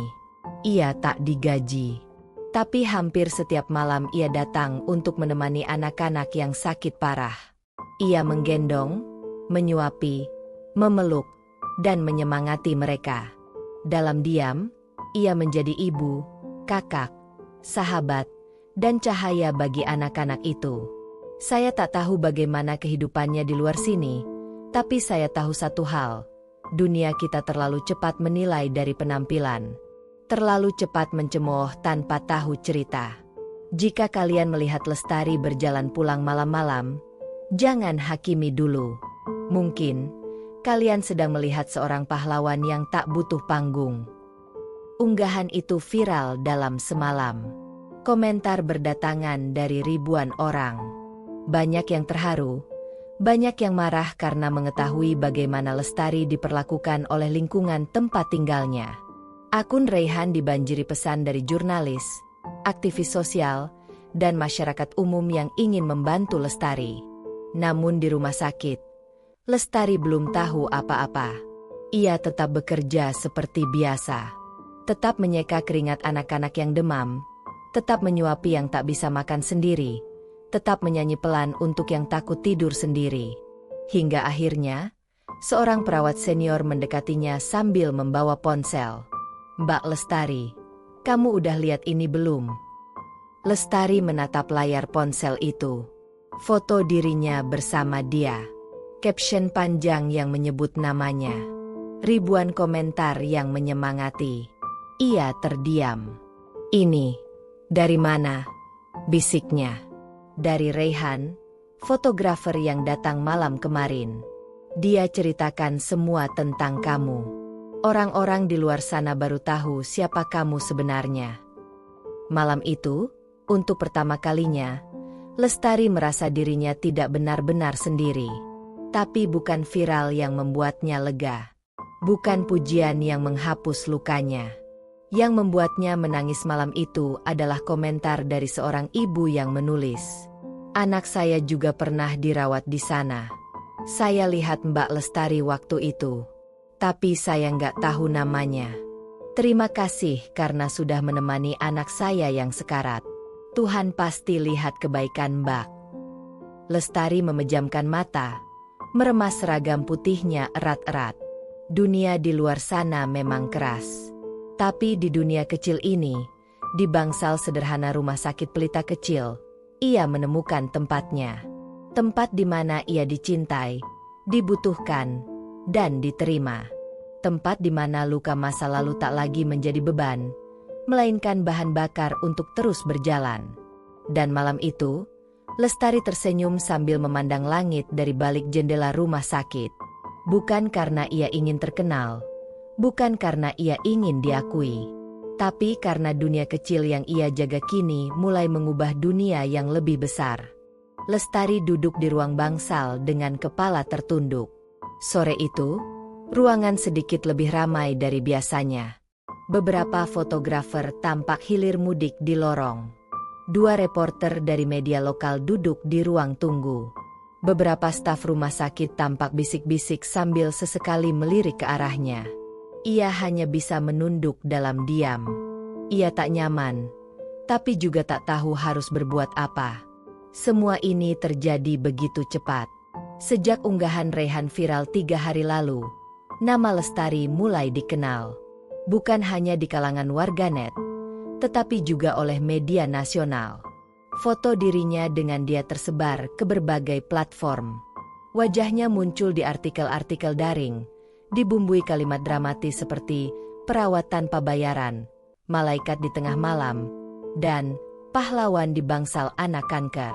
Ia tak digaji. Tapi hampir setiap malam ia datang untuk menemani anak-anak yang sakit parah. Ia menggendong, menyuapi, memeluk, dan menyemangati mereka. Dalam diam, ia menjadi ibu, kakak, sahabat, dan cahaya bagi anak-anak itu. Saya tak tahu bagaimana kehidupannya di luar sini, tapi saya tahu satu hal. Dunia kita terlalu cepat menilai dari penampilan. Terlalu cepat mencemooh tanpa tahu cerita. Jika kalian melihat Lestari berjalan pulang malam-malam, jangan hakimi dulu. Mungkin, kalian sedang melihat seorang pahlawan yang tak butuh panggung." Unggahan itu viral dalam semalam. Komentar berdatangan dari ribuan orang. Banyak yang terharu, banyak yang marah karena mengetahui bagaimana Lestari diperlakukan oleh lingkungan tempat tinggalnya. Akun Reyhan dibanjiri pesan dari jurnalis, aktivis sosial, dan masyarakat umum yang ingin membantu Lestari. Namun di rumah sakit, Lestari belum tahu apa-apa. Ia tetap bekerja seperti biasa. Tetap menyeka keringat anak-anak yang demam, tetap menyuapi yang tak bisa makan sendiri, tetap menyanyi pelan untuk yang takut tidur sendiri. Hingga akhirnya, seorang perawat senior mendekatinya sambil membawa ponsel. "Mbak Lestari, kamu udah lihat ini belum?" Lestari menatap layar ponsel itu. Foto dirinya bersama dia. Caption panjang yang menyebut namanya. Ribuan komentar yang menyemangati. Ia terdiam. "Ini, dari mana?" bisiknya. "Dari Reyhan, fotografer yang datang malam kemarin. Dia ceritakan semua tentang kamu. Orang-orang di luar sana baru tahu siapa kamu sebenarnya." Malam itu, untuk pertama kalinya, Lestari merasa dirinya tidak benar-benar sendiri. Tapi bukan viral yang membuatnya lega. Bukan pujian yang menghapus lukanya. Yang membuatnya menangis malam itu adalah komentar dari seorang ibu yang menulis, "Anak saya juga pernah dirawat di sana. Saya lihat Mbak Lestari waktu itu. Tapi saya nggak tahu namanya. Terima kasih karena sudah menemani anak saya yang sekarat. Tuhan pasti lihat kebaikan Mbak. Lestari memejamkan mata, meremas seragam putihnya erat-erat. Dunia di luar sana memang keras. Tapi di dunia kecil ini, di bangsal sederhana rumah sakit pelita kecil, ia menemukan tempatnya. Tempat di mana ia dicintai, dibutuhkan, dan diterima. Tempat di mana luka masa lalu tak lagi menjadi beban, melainkan bahan bakar untuk terus berjalan. Dan malam itu, Lestari tersenyum sambil memandang langit dari balik jendela rumah sakit. Bukan karena ia ingin terkenal, bukan karena ia ingin diakui, tapi karena dunia kecil yang ia jaga kini mulai mengubah dunia yang lebih besar. Lestari duduk di ruang bangsal dengan kepala tertunduk. Sore itu, ruangan sedikit lebih ramai dari biasanya. Beberapa fotografer tampak hilir mudik di lorong. 2 reporter dari media lokal duduk di ruang tunggu. Beberapa staf rumah sakit tampak bisik-bisik sambil sesekali melirik ke arahnya. Ia hanya bisa menunduk dalam diam. Ia tak nyaman, tapi juga tak tahu harus berbuat apa. Semua ini terjadi begitu cepat. Sejak unggahan Rehan viral 3 hari lalu, nama Lestari mulai dikenal. Bukan hanya di kalangan warganet, tetapi juga oleh media nasional. Foto dirinya dengan dia tersebar ke berbagai platform. Wajahnya muncul di artikel-artikel daring, dibumbui kalimat dramatis seperti perawat tanpa bayaran, malaikat di tengah malam, dan pahlawan di bangsal anak kanker.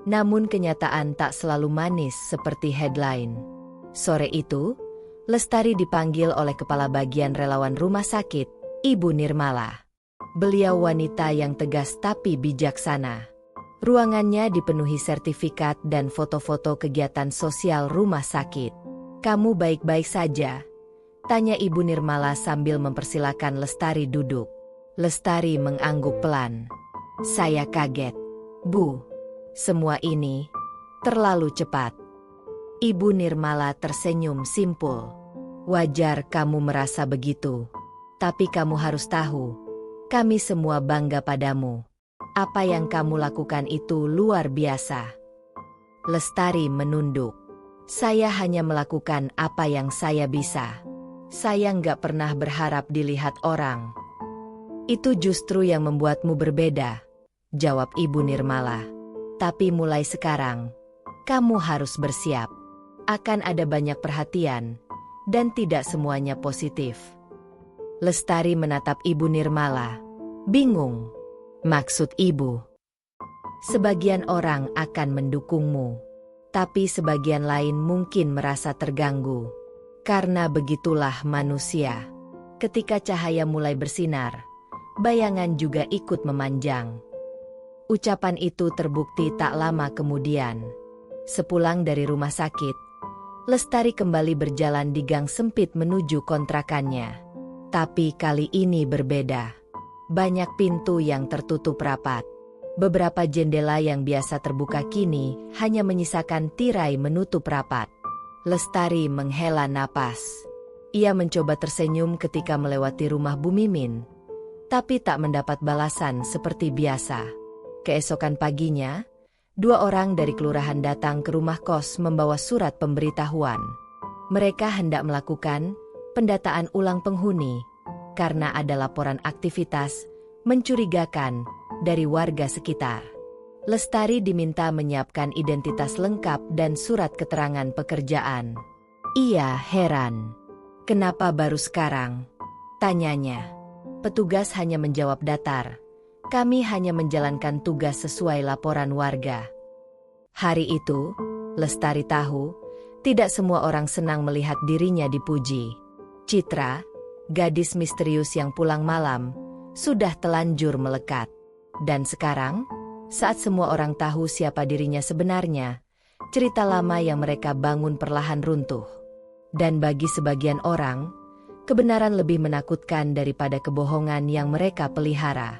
Namun kenyataan tak selalu manis seperti headline. Sore itu, Lestari dipanggil oleh Kepala Bagian Relawan Rumah Sakit, Ibu Nirmala. Beliau wanita yang tegas tapi bijaksana. Ruangannya dipenuhi sertifikat dan foto-foto kegiatan sosial rumah sakit. "Kamu baik-baik saja?" tanya Ibu Nirmala sambil mempersilakan Lestari duduk. Lestari mengangguk pelan. "Saya kaget, Bu. Semua ini terlalu cepat." Ibu Nirmala tersenyum simpul. "Wajar kamu merasa begitu. Tapi kamu harus tahu, kami semua bangga padamu. Apa yang kamu lakukan itu luar biasa." Lestari menunduk. "Saya hanya melakukan apa yang saya bisa. Saya nggak pernah berharap dilihat orang." "Itu justru yang membuatmu berbeda," jawab Ibu Nirmala. "Tapi mulai sekarang, kamu harus bersiap. Akan ada banyak perhatian, dan tidak semuanya positif." Lestari menatap Ibu Nirmala, bingung. "Maksud Ibu?" "Sebagian orang akan mendukungmu, tapi sebagian lain mungkin merasa terganggu. Karena begitulah manusia. Ketika cahaya mulai bersinar, bayangan juga ikut memanjang." Ucapan itu terbukti tak lama kemudian. Sepulang dari rumah sakit, Lestari kembali berjalan di gang sempit menuju kontrakannya. Tapi kali ini berbeda. Banyak pintu yang tertutup rapat. Beberapa jendela yang biasa terbuka kini hanya menyisakan tirai menutup rapat. Lestari menghela napas. Ia mencoba tersenyum ketika melewati rumah Bu Mimin, tapi tak mendapat balasan seperti biasa. Keesokan paginya, 2 orang dari kelurahan datang ke rumah kos membawa surat pemberitahuan. Mereka hendak melakukan pendataan ulang penghuni karena ada laporan aktivitas mencurigakan dari warga sekitar. Lestari diminta menyiapkan identitas lengkap dan surat keterangan pekerjaan. Ia heran. "Kenapa baru sekarang?" tanyanya. Petugas hanya menjawab datar. "Kami hanya menjalankan tugas sesuai laporan warga." Hari itu, Lestari tahu, tidak semua orang senang melihat dirinya dipuji. Citra, gadis misterius yang pulang malam, sudah telanjur melekat. Dan sekarang, saat semua orang tahu siapa dirinya sebenarnya, cerita lama yang mereka bangun perlahan runtuh. Dan bagi sebagian orang, kebenaran lebih menakutkan daripada kebohongan yang mereka pelihara.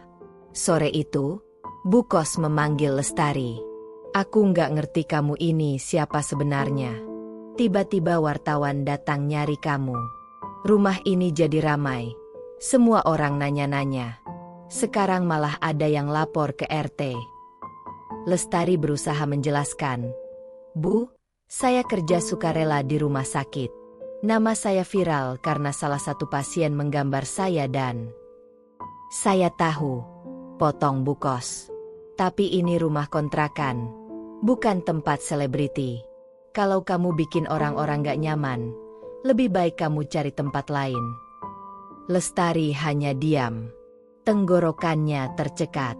Sore itu, Bu Kos memanggil Lestari. "Aku nggak ngerti kamu ini siapa sebenarnya. Tiba-tiba wartawan datang nyari kamu. Rumah ini jadi ramai. Semua orang nanya-nanya. Sekarang malah ada yang lapor ke RT. Lestari berusaha menjelaskan. Bu, saya kerja sukarela di rumah sakit. Nama saya viral karena salah satu pasien menggambar saya dan... Saya tahu, potong Bu Kos. Tapi ini rumah kontrakan, bukan tempat selebriti. Kalau kamu bikin orang-orang gak nyaman, lebih baik kamu cari tempat lain. Lestari hanya diam. Tenggorokannya tercekat.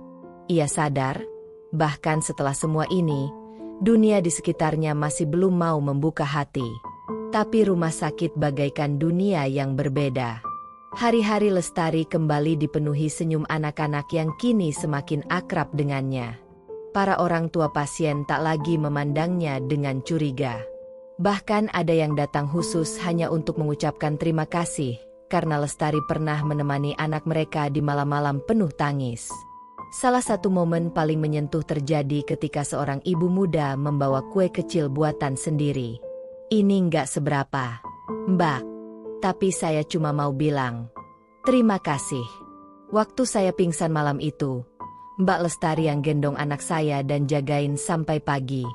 Ia sadar, bahkan setelah semua ini, dunia di sekitarnya masih belum mau membuka hati. Tapi rumah sakit bagaikan dunia yang berbeda. Hari-hari Lestari kembali dipenuhi senyum anak-anak yang kini semakin akrab dengannya. Para orang tua pasien tak lagi memandangnya dengan curiga. Bahkan ada yang datang khusus hanya untuk mengucapkan terima kasih, karena Lestari pernah menemani anak mereka di malam-malam penuh tangis. Salah satu momen paling menyentuh terjadi ketika seorang ibu muda membawa kue kecil buatan sendiri. Ini nggak seberapa, Mbak. Tapi saya cuma mau bilang, terima kasih. Waktu saya pingsan malam itu, Mbak Lestari yang gendong anak saya dan jagain sampai pagi.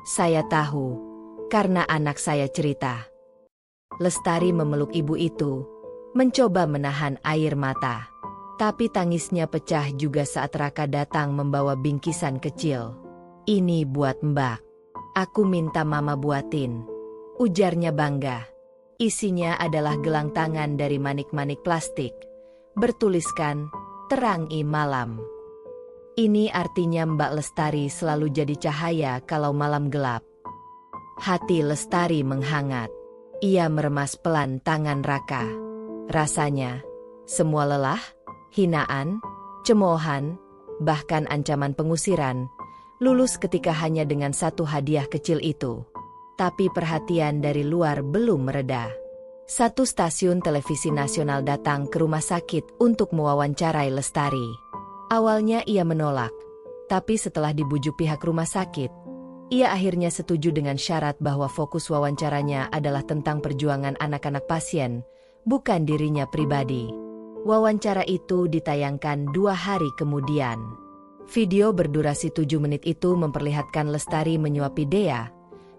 Saya tahu, karena anak saya cerita. Lestari memeluk ibu itu, mencoba menahan air mata. Tapi tangisnya pecah juga saat Raka datang membawa bingkisan kecil. Ini buat Mbak. Aku minta Mama buatin. Ujarnya bangga. Isinya adalah gelang tangan dari manik-manik plastik. Bertuliskan, terangi malam. Ini artinya Mbak Lestari selalu jadi cahaya kalau malam gelap. Hati Lestari menghangat. Ia meremas pelan tangan Raka. Rasanya, semua lelah, hinaan, cemoohan, bahkan ancaman pengusiran, lulus ketika hanya dengan satu hadiah kecil itu. Tapi perhatian dari luar belum mereda. Satu stasiun televisi nasional datang ke rumah sakit untuk mewawancarai Lestari. Awalnya ia menolak, tapi setelah dibujuk pihak rumah sakit, ia akhirnya setuju dengan syarat bahwa fokus wawancaranya adalah tentang perjuangan anak-anak pasien, bukan dirinya pribadi. Wawancara itu ditayangkan 2 hari kemudian. Video berdurasi 7 menit itu memperlihatkan Lestari menyuapi Dea,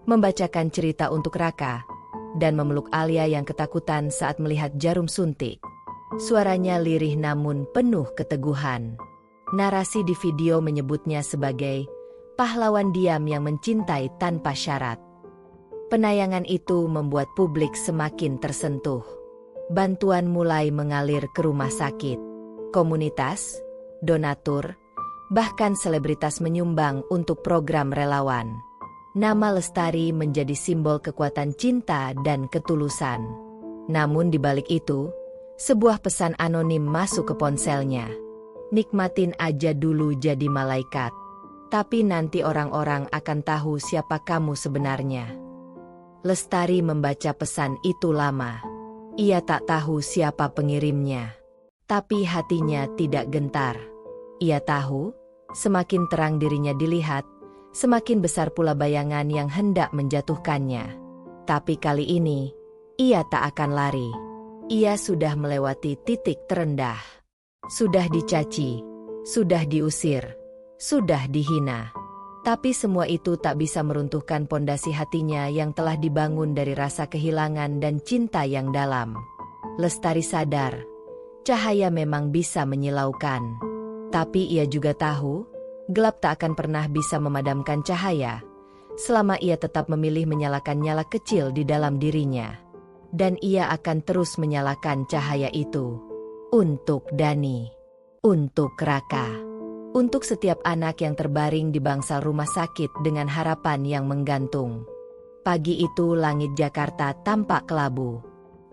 membacakan cerita untuk Raka, dan memeluk Alia yang ketakutan saat melihat jarum suntik. Suaranya lirih namun penuh keteguhan. Narasi di video menyebutnya sebagai pahlawan diam yang mencintai tanpa syarat. Penayangan itu membuat publik semakin tersentuh. Bantuan mulai mengalir ke rumah sakit. Komunitas, donatur, bahkan selebritas menyumbang untuk program relawan. Nama Lestari menjadi simbol kekuatan cinta dan ketulusan. Namun di balik itu, sebuah pesan anonim masuk ke ponselnya. Nikmatin aja dulu jadi malaikat. Tapi nanti orang-orang akan tahu siapa kamu sebenarnya. Lestari membaca pesan itu lama. Ia tak tahu siapa pengirimnya. Tapi hatinya tidak gentar. Ia tahu, semakin terang dirinya dilihat, semakin besar pula bayangan yang hendak menjatuhkannya. Tapi kali ini, ia tak akan lari. Ia sudah melewati titik terendah. Sudah dicaci, sudah diusir, sudah dihina. Tapi semua itu tak bisa meruntuhkan pondasi hatinya yang telah dibangun dari rasa kehilangan dan cinta yang dalam. Lestari sadar, cahaya memang bisa menyilaukan. Tapi ia juga tahu, gelap tak akan pernah bisa memadamkan cahaya, selama ia tetap memilih menyalakan nyala kecil di dalam dirinya. Dan ia akan terus menyalakan cahaya itu. Untuk Dani. Untuk Raka. Untuk setiap anak yang terbaring di bangsal rumah sakit dengan harapan yang menggantung. Pagi itu langit Jakarta tampak kelabu.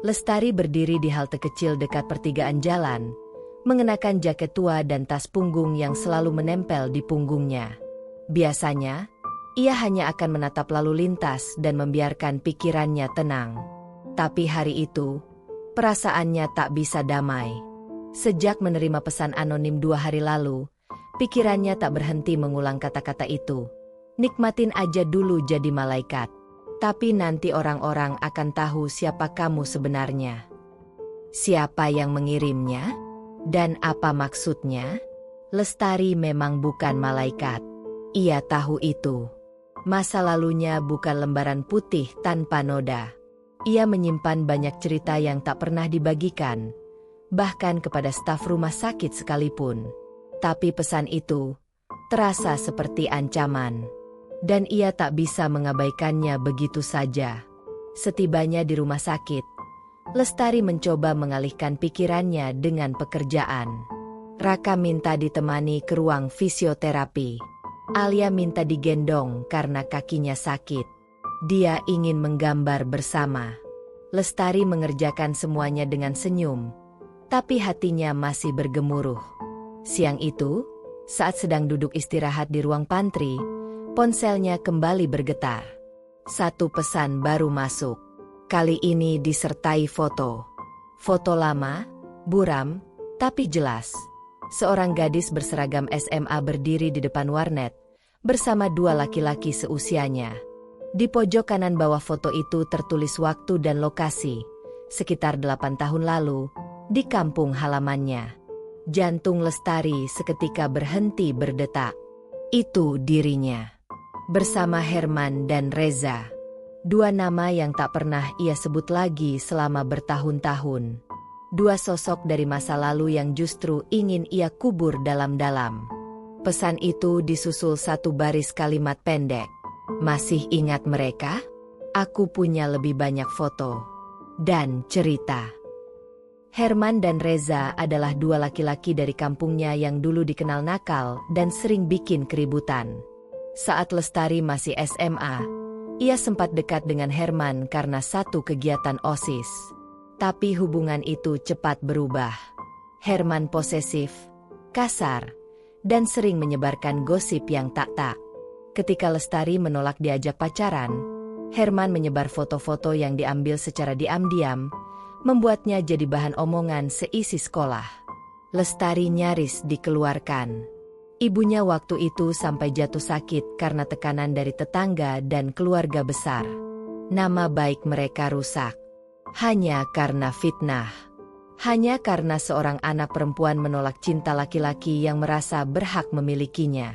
Lestari berdiri di halte kecil dekat pertigaan jalan, mengenakan jaket tua dan tas punggung yang selalu menempel di punggungnya. Biasanya, ia hanya akan menatap lalu lintas dan membiarkan pikirannya tenang. Tapi hari itu, perasaannya tak bisa damai. Sejak menerima pesan anonim 2 hari lalu, pikirannya tak berhenti mengulang kata-kata itu. Nikmatin aja dulu jadi malaikat. Tapi nanti orang-orang akan tahu siapa kamu sebenarnya. Siapa yang mengirimnya? Dan apa maksudnya? Lestari memang bukan malaikat. Ia tahu itu. Masa lalunya bukan lembaran putih tanpa noda. Ia menyimpan banyak cerita yang tak pernah dibagikan, bahkan kepada staf rumah sakit sekalipun. Tapi pesan itu terasa seperti ancaman. Dan ia tak bisa mengabaikannya begitu saja. Setibanya di rumah sakit, Lestari mencoba mengalihkan pikirannya dengan pekerjaan. Raka minta ditemani ke ruang fisioterapi. Alia minta digendong karena kakinya sakit. Dia ingin menggambar bersama. Lestari mengerjakan semuanya dengan senyum, tapi hatinya masih bergemuruh. Siang itu, saat sedang duduk istirahat di ruang pantry, ponselnya kembali bergetar. Satu pesan baru masuk. Kali ini disertai foto. Foto lama, buram, tapi jelas. Seorang gadis berseragam SMA berdiri di depan warnet, bersama dua laki-laki seusianya. Di pojok kanan bawah foto itu tertulis waktu dan lokasi, sekitar 8 tahun lalu, di kampung halamannya. Jantung Lestari seketika berhenti berdetak. Itu dirinya. Bersama Herman dan Reza. Dua nama yang tak pernah ia sebut lagi selama bertahun-tahun. Dua sosok dari masa lalu yang justru ingin ia kubur dalam-dalam. Pesan itu disusul satu baris kalimat pendek. Masih ingat mereka? Aku punya lebih banyak foto dan cerita. Herman dan Reza adalah dua laki-laki dari kampungnya yang dulu dikenal nakal dan sering bikin keributan. Saat Lestari masih SMA, ia sempat dekat dengan Herman karena satu kegiatan OSIS. Tapi hubungan itu cepat berubah. Herman posesif, kasar, dan sering menyebarkan gosip yang tak-tak. Ketika Lestari menolak diajak pacaran, Herman menyebar foto-foto yang diambil secara diam-diam, membuatnya jadi bahan omongan seisi sekolah. Lestari nyaris dikeluarkan. Ibunya waktu itu sampai jatuh sakit karena tekanan dari tetangga dan keluarga besar. Nama baik mereka rusak. Hanya karena fitnah. Hanya karena seorang anak perempuan menolak cinta laki-laki yang merasa berhak memilikinya.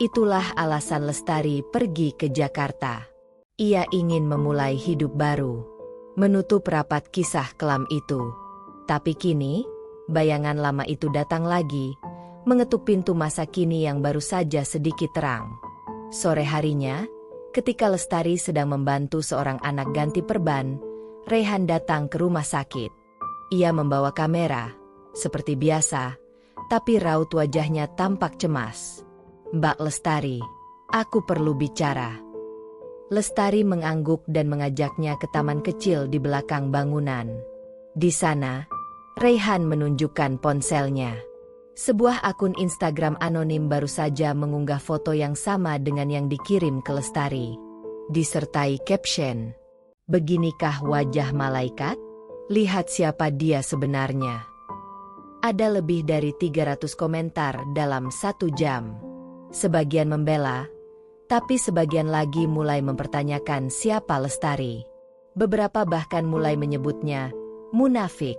Itulah alasan Lestari pergi ke Jakarta. Ia ingin memulai hidup baru. Menutup rapat kisah kelam itu. Tapi kini, bayangan lama itu datang lagi, mengetuk pintu masa kini yang baru saja sedikit terang. Sore harinya, ketika Lestari sedang membantu seorang anak ganti perban, Rehan datang ke rumah sakit. Ia membawa kamera, seperti biasa, tapi raut wajahnya tampak cemas. Mbak Lestari, aku perlu bicara. Lestari mengangguk dan mengajaknya ke taman kecil di belakang bangunan. Di sana, Rehan menunjukkan ponselnya. Sebuah akun Instagram anonim baru saja mengunggah foto yang sama dengan yang dikirim ke Lestari. Disertai caption, "Beginikah wajah malaikat? Lihat siapa dia sebenarnya." Ada lebih dari 300 komentar dalam 1 jam. Sebagian membela, tapi sebagian lagi mulai mempertanyakan siapa Lestari. Beberapa bahkan mulai menyebutnya munafik,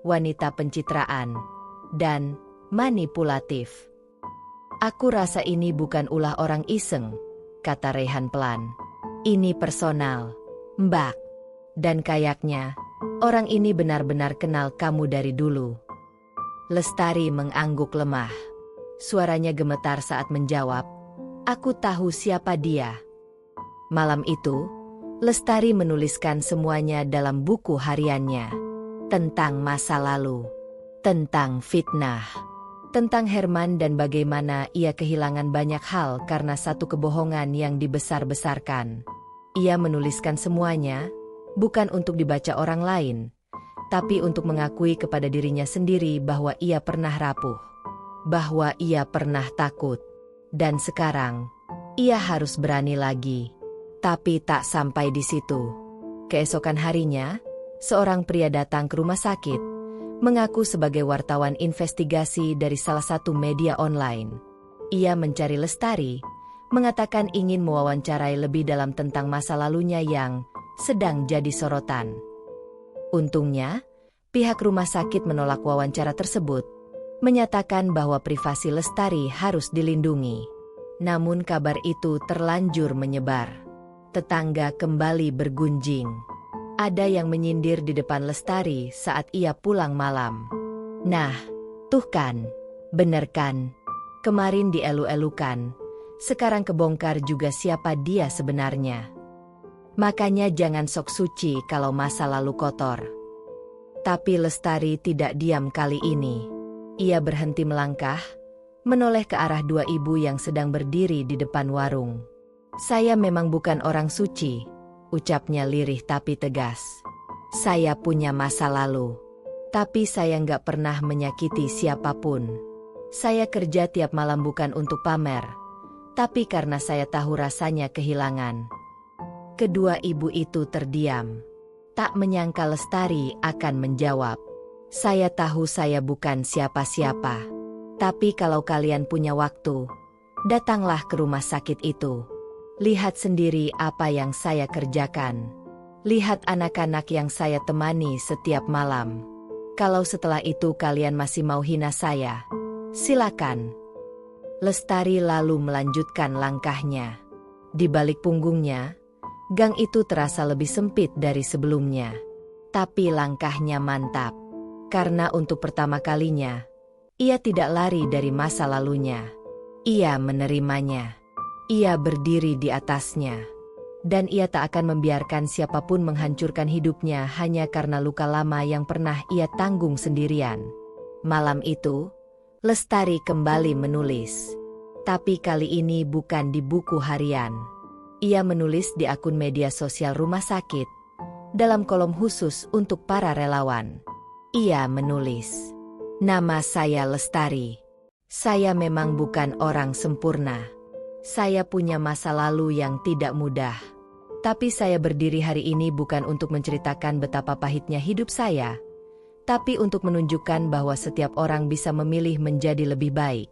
wanita pencitraan, dan manipulatif. Aku rasa ini bukan ulah orang iseng, kata Rehan pelan. Ini personal, Mbak. Dan kayaknya, orang ini benar-benar kenal kamu dari dulu. Lestari mengangguk lemah. Suaranya gemetar saat menjawab, aku tahu siapa dia. Malam itu, Lestari menuliskan semuanya dalam buku hariannya. Tentang masa lalu, tentang fitnah, tentang Herman dan bagaimana ia kehilangan banyak hal karena satu kebohongan yang dibesar-besarkan. Ia menuliskan semuanya, bukan untuk dibaca orang lain, tapi untuk mengakui kepada dirinya sendiri bahwa ia pernah rapuh, bahwa ia pernah takut, dan sekarang, ia harus berani lagi. Tapi tak sampai di situ. Keesokan harinya, seorang pria datang ke rumah sakit, mengaku sebagai wartawan investigasi dari salah satu media online. Ia mencari Lestari, mengatakan ingin mewawancarai lebih dalam tentang masa lalunya yang sedang jadi sorotan. Untungnya, pihak rumah sakit menolak wawancara tersebut, menyatakan bahwa privasi Lestari harus dilindungi. Namun kabar itu terlanjur menyebar. Tetangga kembali bergunjing. Ada yang menyindir di depan Lestari saat ia pulang malam. Nah, tuh kan, bener kan? Kemarin dielu-elukan, sekarang kebongkar juga siapa dia sebenarnya. Makanya jangan sok suci kalau masa lalu kotor. Tapi Lestari tidak diam kali ini. Ia berhenti melangkah, menoleh ke arah dua ibu yang sedang berdiri di depan warung. Saya memang bukan orang suci, ucapnya lirih tapi tegas. Saya punya masa lalu, tapi saya nggak pernah menyakiti siapapun. Saya kerja tiap malam bukan untuk pamer, tapi karena saya tahu rasanya kehilangan. Kedua ibu itu terdiam. Tak menyangka Lestari akan menjawab. Saya tahu saya bukan siapa-siapa. Tapi kalau kalian punya waktu, datanglah ke rumah sakit itu. Lihat sendiri apa yang saya kerjakan. Lihat anak-anak yang saya temani setiap malam. Kalau setelah itu kalian masih mau hina saya, silakan. Lestari lalu melanjutkan langkahnya. Di balik punggungnya, gang itu terasa lebih sempit dari sebelumnya. Tapi langkahnya mantap. Karena untuk pertama kalinya, ia tidak lari dari masa lalunya. Ia menerimanya. Ia berdiri di atasnya. Dan ia tak akan membiarkan siapapun menghancurkan hidupnya hanya karena luka lama yang pernah ia tanggung sendirian. Malam itu, Lestari kembali menulis. Tapi kali ini bukan di buku harian. Ia menulis di akun media sosial rumah sakit, dalam kolom khusus untuk para relawan. Ia menulis, "Nama saya Lestari. Saya memang bukan orang sempurna. Saya punya masa lalu yang tidak mudah. Tapi saya berdiri hari ini bukan untuk menceritakan betapa pahitnya hidup saya, tapi untuk menunjukkan bahwa setiap orang bisa memilih menjadi lebih baik.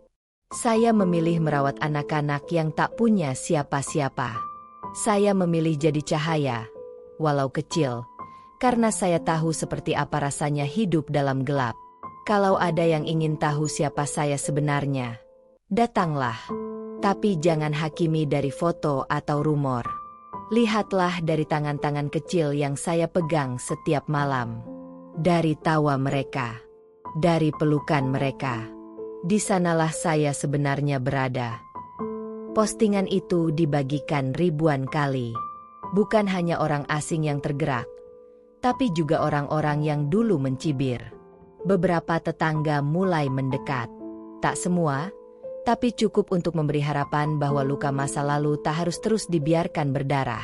Saya memilih merawat anak-anak yang tak punya siapa-siapa. Saya memilih jadi cahaya, walau kecil, karena saya tahu seperti apa rasanya hidup dalam gelap. Kalau ada yang ingin tahu siapa saya sebenarnya, datanglah. Tapi jangan hakimi dari foto atau rumor. Lihatlah dari tangan-tangan kecil yang saya pegang setiap malam. Dari tawa mereka, dari pelukan mereka. Di sanalah saya sebenarnya berada." Postingan itu dibagikan ribuan kali. Bukan hanya orang asing yang tergerak, tapi juga orang-orang yang dulu mencibir. Beberapa tetangga mulai mendekat. Tak semua, tapi cukup untuk memberi harapan bahwa luka masa lalu tak harus terus dibiarkan berdarah.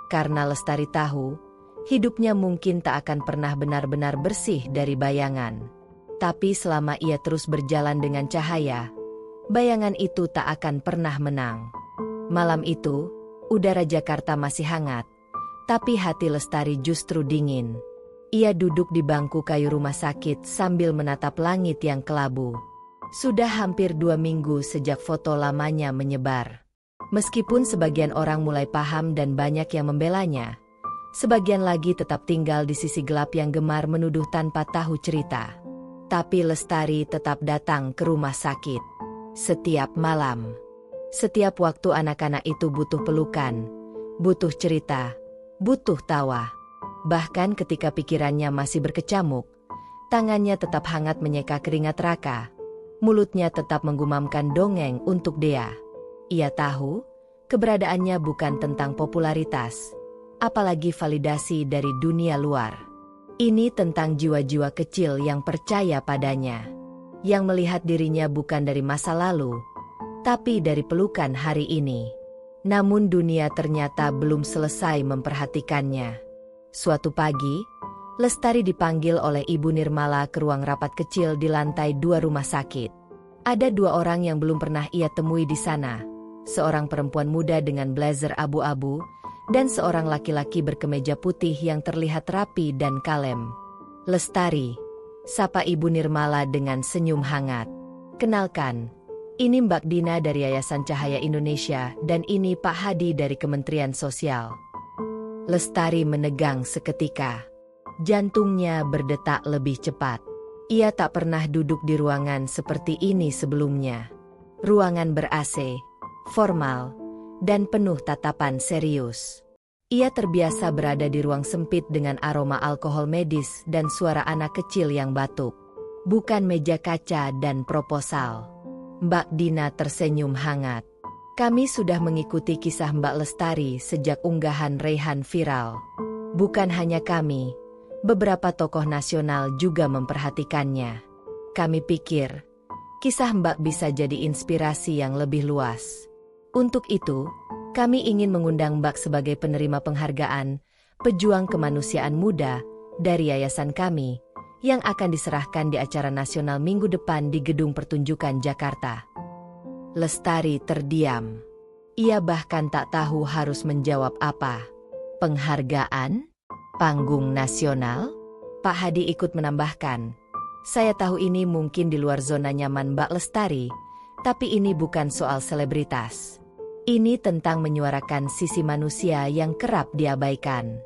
Karena Lestari tahu, hidupnya mungkin tak akan pernah benar-benar bersih dari bayangan. Tapi selama ia terus berjalan dengan cahaya, bayangan itu tak akan pernah menang. Malam itu, udara Jakarta masih hangat, tapi hati Lestari justru dingin. Ia duduk di bangku kayu rumah sakit sambil menatap langit yang kelabu. Sudah hampir 2 minggu sejak foto lamanya menyebar. Meskipun sebagian orang mulai paham dan banyak yang membelanya, sebagian lagi tetap tinggal di sisi gelap yang gemar menuduh tanpa tahu cerita. Tapi Lestari tetap datang ke rumah sakit. Setiap malam. Setiap waktu anak-anak itu butuh pelukan, butuh cerita, butuh tawa. Bahkan ketika pikirannya masih berkecamuk, tangannya tetap hangat menyeka keringat Raka. Mulutnya tetap menggumamkan dongeng untuk Dea. Ia tahu, keberadaannya bukan tentang popularitas, apalagi validasi dari dunia luar. Ini tentang jiwa-jiwa kecil yang percaya padanya, yang melihat dirinya bukan dari masa lalu, tapi dari pelukan hari ini. Namun dunia ternyata belum selesai memperhatikannya. Suatu pagi, Lestari dipanggil oleh Ibu Nirmala ke ruang rapat kecil di lantai 2 rumah sakit. Ada 2 orang yang belum pernah ia temui di sana. Seorang perempuan muda dengan blazer abu-abu, dan seorang laki-laki berkemeja putih yang terlihat rapi dan kalem. "Lestari," sapa Ibu Nirmala dengan senyum hangat. "Kenalkan, Ini Mbak Dina dari Yayasan Cahaya Indonesia dan ini Pak Hadi dari Kementerian Sosial. Lestari menegang seketika. Jantungnya berdetak lebih cepat. Ia tak pernah duduk di ruangan seperti ini sebelumnya. Ruangan ber-AC, formal, dan penuh tatapan serius. Ia terbiasa berada di ruang sempit dengan aroma alkohol medis dan suara anak kecil yang batuk. Bukan meja kaca dan proposal. Mbak Dina tersenyum hangat. Kami sudah mengikuti kisah Mbak Lestari sejak unggahan Reyhan viral. Bukan hanya kami, beberapa tokoh nasional juga memperhatikannya. Kami pikir, kisah Mbak bisa jadi inspirasi yang lebih luas. Untuk itu, kami ingin mengundang Mbak sebagai penerima penghargaan, pejuang kemanusiaan muda, dari yayasan kami, yang akan diserahkan di acara nasional minggu depan di Gedung Pertunjukan Jakarta. Lestari terdiam. Ia bahkan tak tahu harus menjawab apa. Penghargaan? Panggung nasional? Pak Hadi ikut menambahkan, saya tahu ini mungkin di luar zona nyaman Mbak Lestari, tapi ini bukan soal selebritas. Ini tentang menyuarakan sisi manusia yang kerap diabaikan.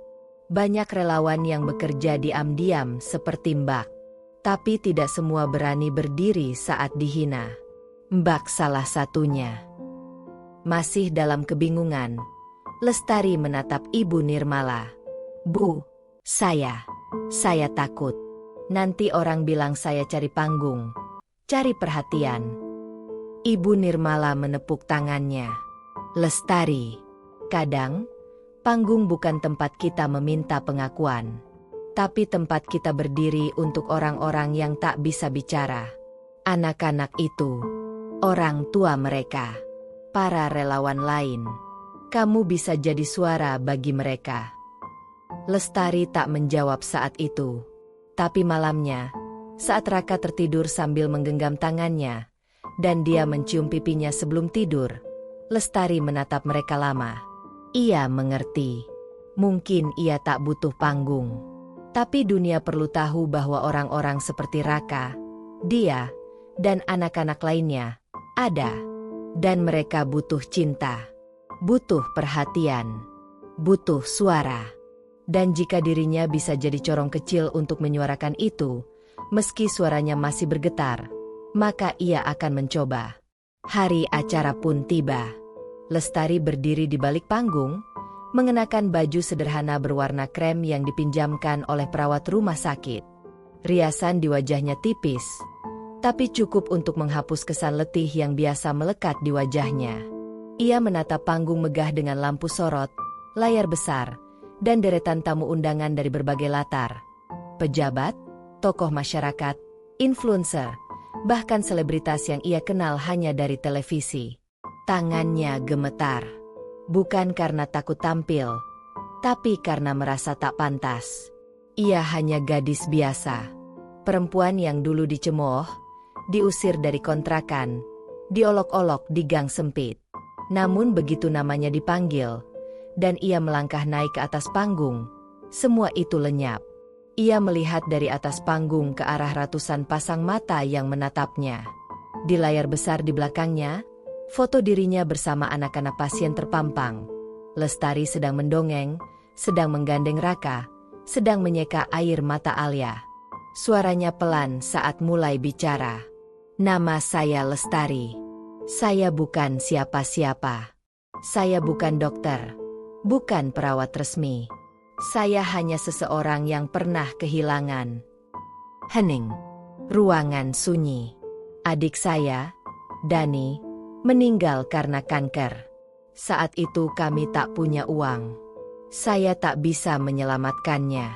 Banyak relawan yang bekerja diam-diam seperti Mbak. Tapi tidak semua berani berdiri saat dihina. Mbak salah satunya. Masih dalam kebingungan, Lestari menatap Ibu Nirmala. Bu, saya takut. Nanti orang bilang saya cari panggung, cari perhatian. Ibu Nirmala menepuk tangannya. Lestari, kadang, panggung bukan tempat kita meminta pengakuan. Tapi tempat kita berdiri untuk orang-orang yang tak bisa bicara. Anak-anak itu, orang tua mereka, para relawan lain. Kamu bisa jadi suara bagi mereka. Lestari tak menjawab saat itu. Tapi malamnya, saat Raka tertidur sambil menggenggam tangannya, dan dia mencium pipinya sebelum tidur, Lestari menatap mereka lama. Ia mengerti. Mungkin ia tak butuh panggung. Tapi dunia perlu tahu bahwa orang-orang seperti Raka, dia, dan anak-anak lainnya, ada. Dan mereka butuh cinta. Butuh perhatian. Butuh suara. Dan jika dirinya bisa jadi corong kecil untuk menyuarakan itu, meski suaranya masih bergetar, maka ia akan mencoba. Hari acara pun tiba. Lestari berdiri di balik panggung, mengenakan baju sederhana berwarna krem yang dipinjamkan oleh perawat rumah sakit. Riasan di wajahnya tipis, tapi cukup untuk menghapus kesan letih yang biasa melekat di wajahnya. Ia menatap panggung megah dengan lampu sorot, layar besar, dan deretan tamu undangan dari berbagai latar. Pejabat, tokoh masyarakat, influencer, bahkan selebritas yang ia kenal hanya dari televisi. Tangannya gemetar. Bukan karena takut tampil, tapi karena merasa tak pantas. Ia hanya gadis biasa. Perempuan yang dulu dicemooh, diusir dari kontrakan, diolok-olok di gang sempit. Namun begitu namanya dipanggil, dan ia melangkah naik ke atas panggung, semua itu lenyap. Ia melihat dari atas panggung ke arah ratusan pasang mata yang menatapnya. Di layar besar di belakangnya, foto dirinya bersama anak-anak pasien terpampang. Lestari sedang mendongeng, sedang menggandeng Raka, sedang menyeka air mata Alia. Suaranya pelan saat mulai bicara. Nama saya Lestari. Saya bukan siapa-siapa. Saya bukan dokter, bukan perawat resmi. Saya hanya seseorang yang pernah kehilangan. Hening. Ruangan sunyi. Adik saya, Dani, meninggal karena kanker. Saat itu kami tak punya uang. Saya tak bisa menyelamatkannya.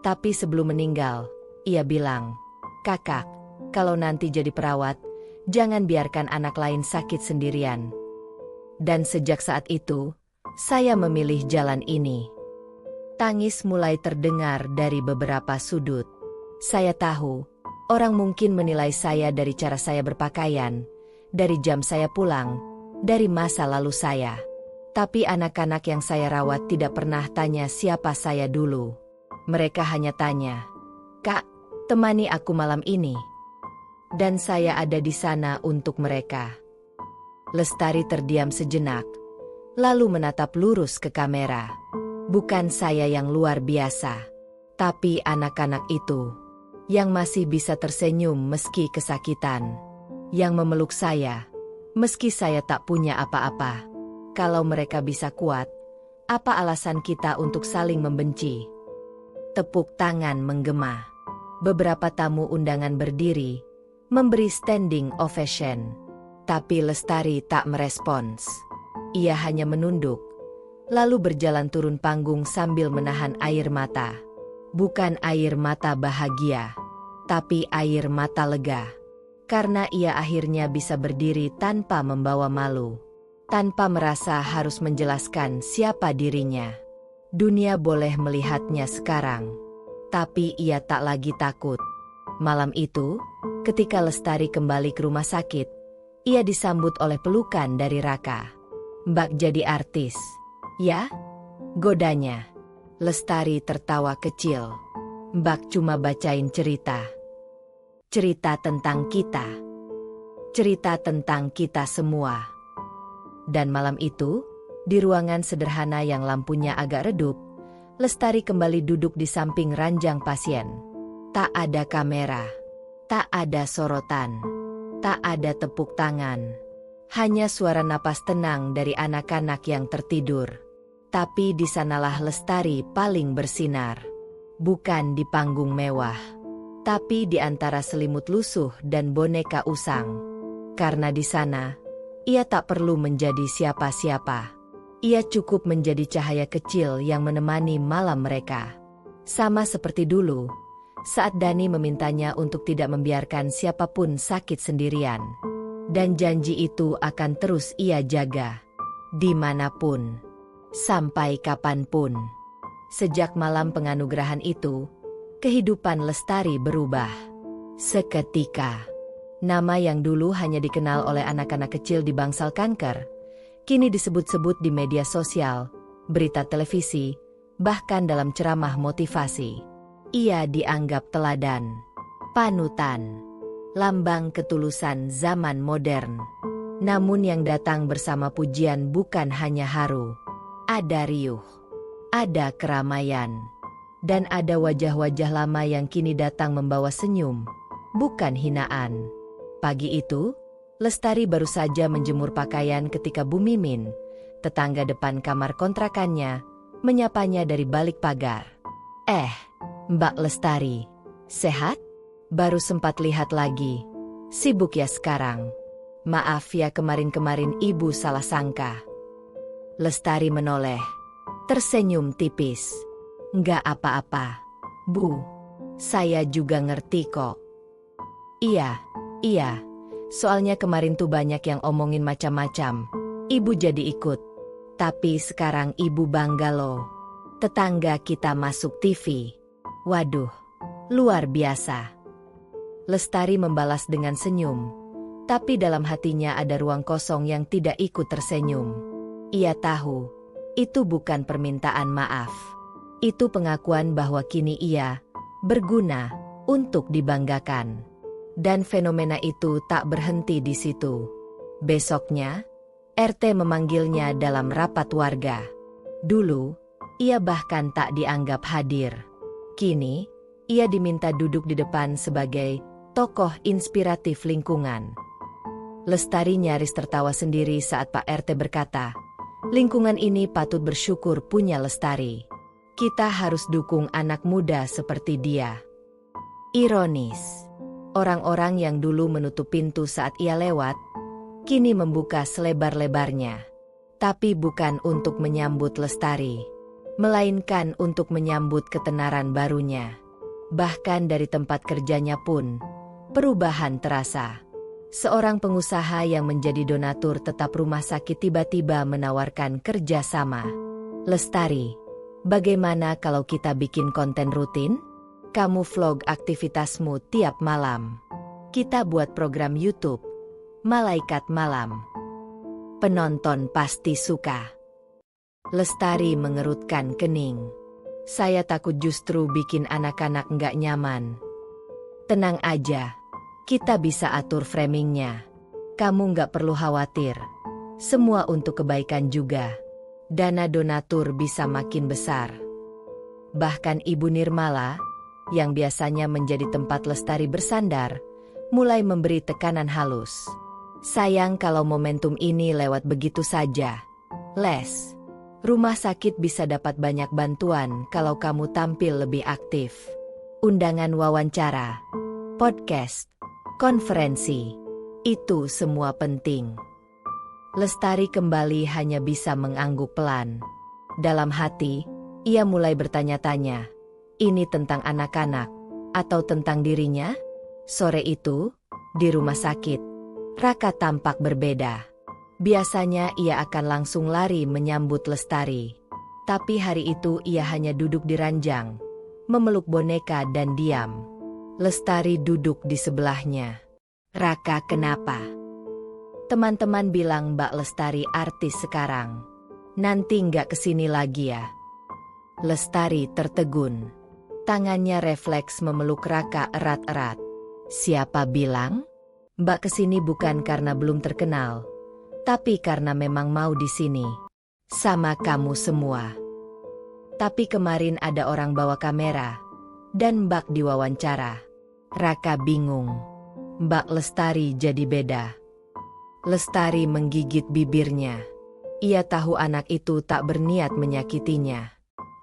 Tapi sebelum meninggal, ia bilang, "Kakak, kalau nanti jadi perawat, jangan biarkan anak lain sakit sendirian." Dan sejak saat itu, saya memilih jalan ini. Tangis mulai terdengar dari beberapa sudut. Saya tahu, orang mungkin menilai saya dari cara saya berpakaian, dari jam saya pulang, dari masa lalu saya. Tapi anak-anak yang saya rawat tidak pernah tanya siapa saya dulu. Mereka hanya tanya, "Kak, temani aku malam ini." Dan saya ada di sana untuk mereka. Lestari terdiam sejenak, lalu menatap lurus ke kamera. Bukan saya yang luar biasa, tapi anak-anak itu, yang masih bisa tersenyum meski kesakitan, yang memeluk saya, meski saya tak punya apa-apa. Kalau mereka bisa kuat, apa alasan kita untuk saling membenci? Tepuk tangan menggema. Beberapa tamu undangan berdiri, memberi standing ovation. Tapi Lestari tak merespons. Ia hanya menunduk, lalu berjalan turun panggung sambil menahan air mata. Bukan air mata bahagia, tapi air mata lega. Karena ia akhirnya bisa berdiri tanpa membawa malu. Tanpa merasa harus menjelaskan siapa dirinya. Dunia boleh melihatnya sekarang, tapi ia tak lagi takut. Malam itu, ketika Lestari kembali ke rumah sakit, ia disambut oleh pelukan dari Raka. "Mbak jadi artis, ya?" godanya. Lestari tertawa kecil. "Mbak cuma bacain cerita. Cerita tentang kita. Cerita tentang kita semua." Dan malam itu, di ruangan sederhana yang lampunya agak redup, Lestari kembali duduk di samping ranjang pasien. Tak ada kamera, tak ada sorotan, tak ada tepuk tangan. Hanya suara napas tenang dari anak-anak yang tertidur. Tapi di sanalah Lestari paling bersinar. Bukan di panggung mewah, tapi di antara selimut lusuh dan boneka usang. Karena di sana, ia tak perlu menjadi siapa-siapa. Ia cukup menjadi cahaya kecil yang menemani malam mereka. Sama seperti dulu, saat Dani memintanya untuk tidak membiarkan siapapun sakit sendirian. Dan janji itu akan terus ia jaga, dimanapun, sampai kapanpun. Sejak malam penganugerahan itu, kehidupan Lestari berubah. Seketika, nama yang dulu hanya dikenal oleh anak-anak kecil di bangsal kanker, kini disebut-sebut di media sosial, berita televisi, bahkan dalam ceramah motivasi. Ia dianggap teladan, panutan, lambang ketulusan zaman modern. Namun yang datang bersama pujian bukan hanya haru. Ada riuh, ada keramaian, dan ada wajah-wajah lama yang kini datang membawa senyum, bukan hinaan. Pagi itu, Lestari baru saja menjemur pakaian ketika Bu Mimin, tetangga depan kamar kontrakannya, menyapanya dari balik pagar. Mbak Lestari, sehat? Baru sempat lihat lagi. Sibuk ya sekarang? Maaf ya kemarin-kemarin ibu salah sangka." Lestari menoleh, tersenyum tipis. "Nggak apa-apa, Bu. Saya juga ngerti kok." Iya, soalnya kemarin tuh banyak yang omongin macam-macam. Ibu jadi ikut. Tapi sekarang ibu bangga loh. Tetangga kita masuk TV. Waduh, luar biasa. Lestari membalas dengan senyum. Tapi dalam hatinya ada ruang kosong yang tidak ikut tersenyum. Ia tahu, itu bukan permintaan maaf. Itu pengakuan bahwa kini ia berguna untuk dibanggakan. Dan fenomena itu tak berhenti di situ. Besoknya, RT memanggilnya dalam rapat warga. Dulu, ia bahkan tak dianggap hadir. Kini, ia diminta duduk di depan sebagai tokoh inspiratif lingkungan. Lestari nyaris tertawa sendiri saat Pak RT berkata, "Lingkungan ini patut bersyukur punya Lestari. Kita harus dukung anak muda seperti dia." Ironis, orang-orang yang dulu menutup pintu saat ia lewat, kini membuka selebar-lebarnya. Tapi bukan untuk menyambut Lestari, melainkan untuk menyambut ketenaran barunya. Bahkan dari tempat kerjanya pun, perubahan terasa. Seorang pengusaha yang menjadi donatur tetap rumah sakit tiba-tiba menawarkan kerjasama. "Lestari, bagaimana kalau kita bikin konten rutin? Kamu vlog aktivitasmu tiap malam. Kita buat program YouTube, Malaikat Malam. Penonton pasti suka." Lestari mengerutkan kening. "Saya takut justru bikin anak-anak nggak nyaman." "Tenang aja, kita bisa atur framingnya. Kamu nggak perlu khawatir. Semua untuk kebaikan juga. Dana donatur bisa makin besar. Bahkan Ibu Nirmala, yang biasanya menjadi tempat Lestari bersandar, mulai memberi tekanan halus. Sayang kalau momentum ini lewat begitu saja. Les, rumah sakit bisa dapat banyak bantuan kalau kamu tampil lebih aktif. Undangan wawancara, podcast, konferensi, itu semua penting. Lestari kembali hanya bisa mengangguk pelan. Dalam hati, ia mulai bertanya-tanya, ini tentang anak-anak atau tentang dirinya? Sore itu, di rumah sakit, Raka tampak berbeda. Biasanya ia akan langsung lari menyambut Lestari. Tapi hari itu ia hanya duduk di ranjang, memeluk boneka dan diam. Lestari duduk di sebelahnya. Raka, kenapa? Teman-teman bilang Mbak Lestari artis sekarang. Nanti nggak kesini lagi ya? Lestari tertegun. Tangannya refleks memeluk Raka erat-erat. Siapa bilang? Mbak kesini bukan karena belum terkenal, tapi karena memang mau di sini. Sama kamu semua. Tapi kemarin ada orang bawa kamera, dan Mbak diwawancara. Raka bingung. Mbak Lestari jadi beda. Lestari menggigit bibirnya. Ia tahu anak itu tak berniat menyakitinya.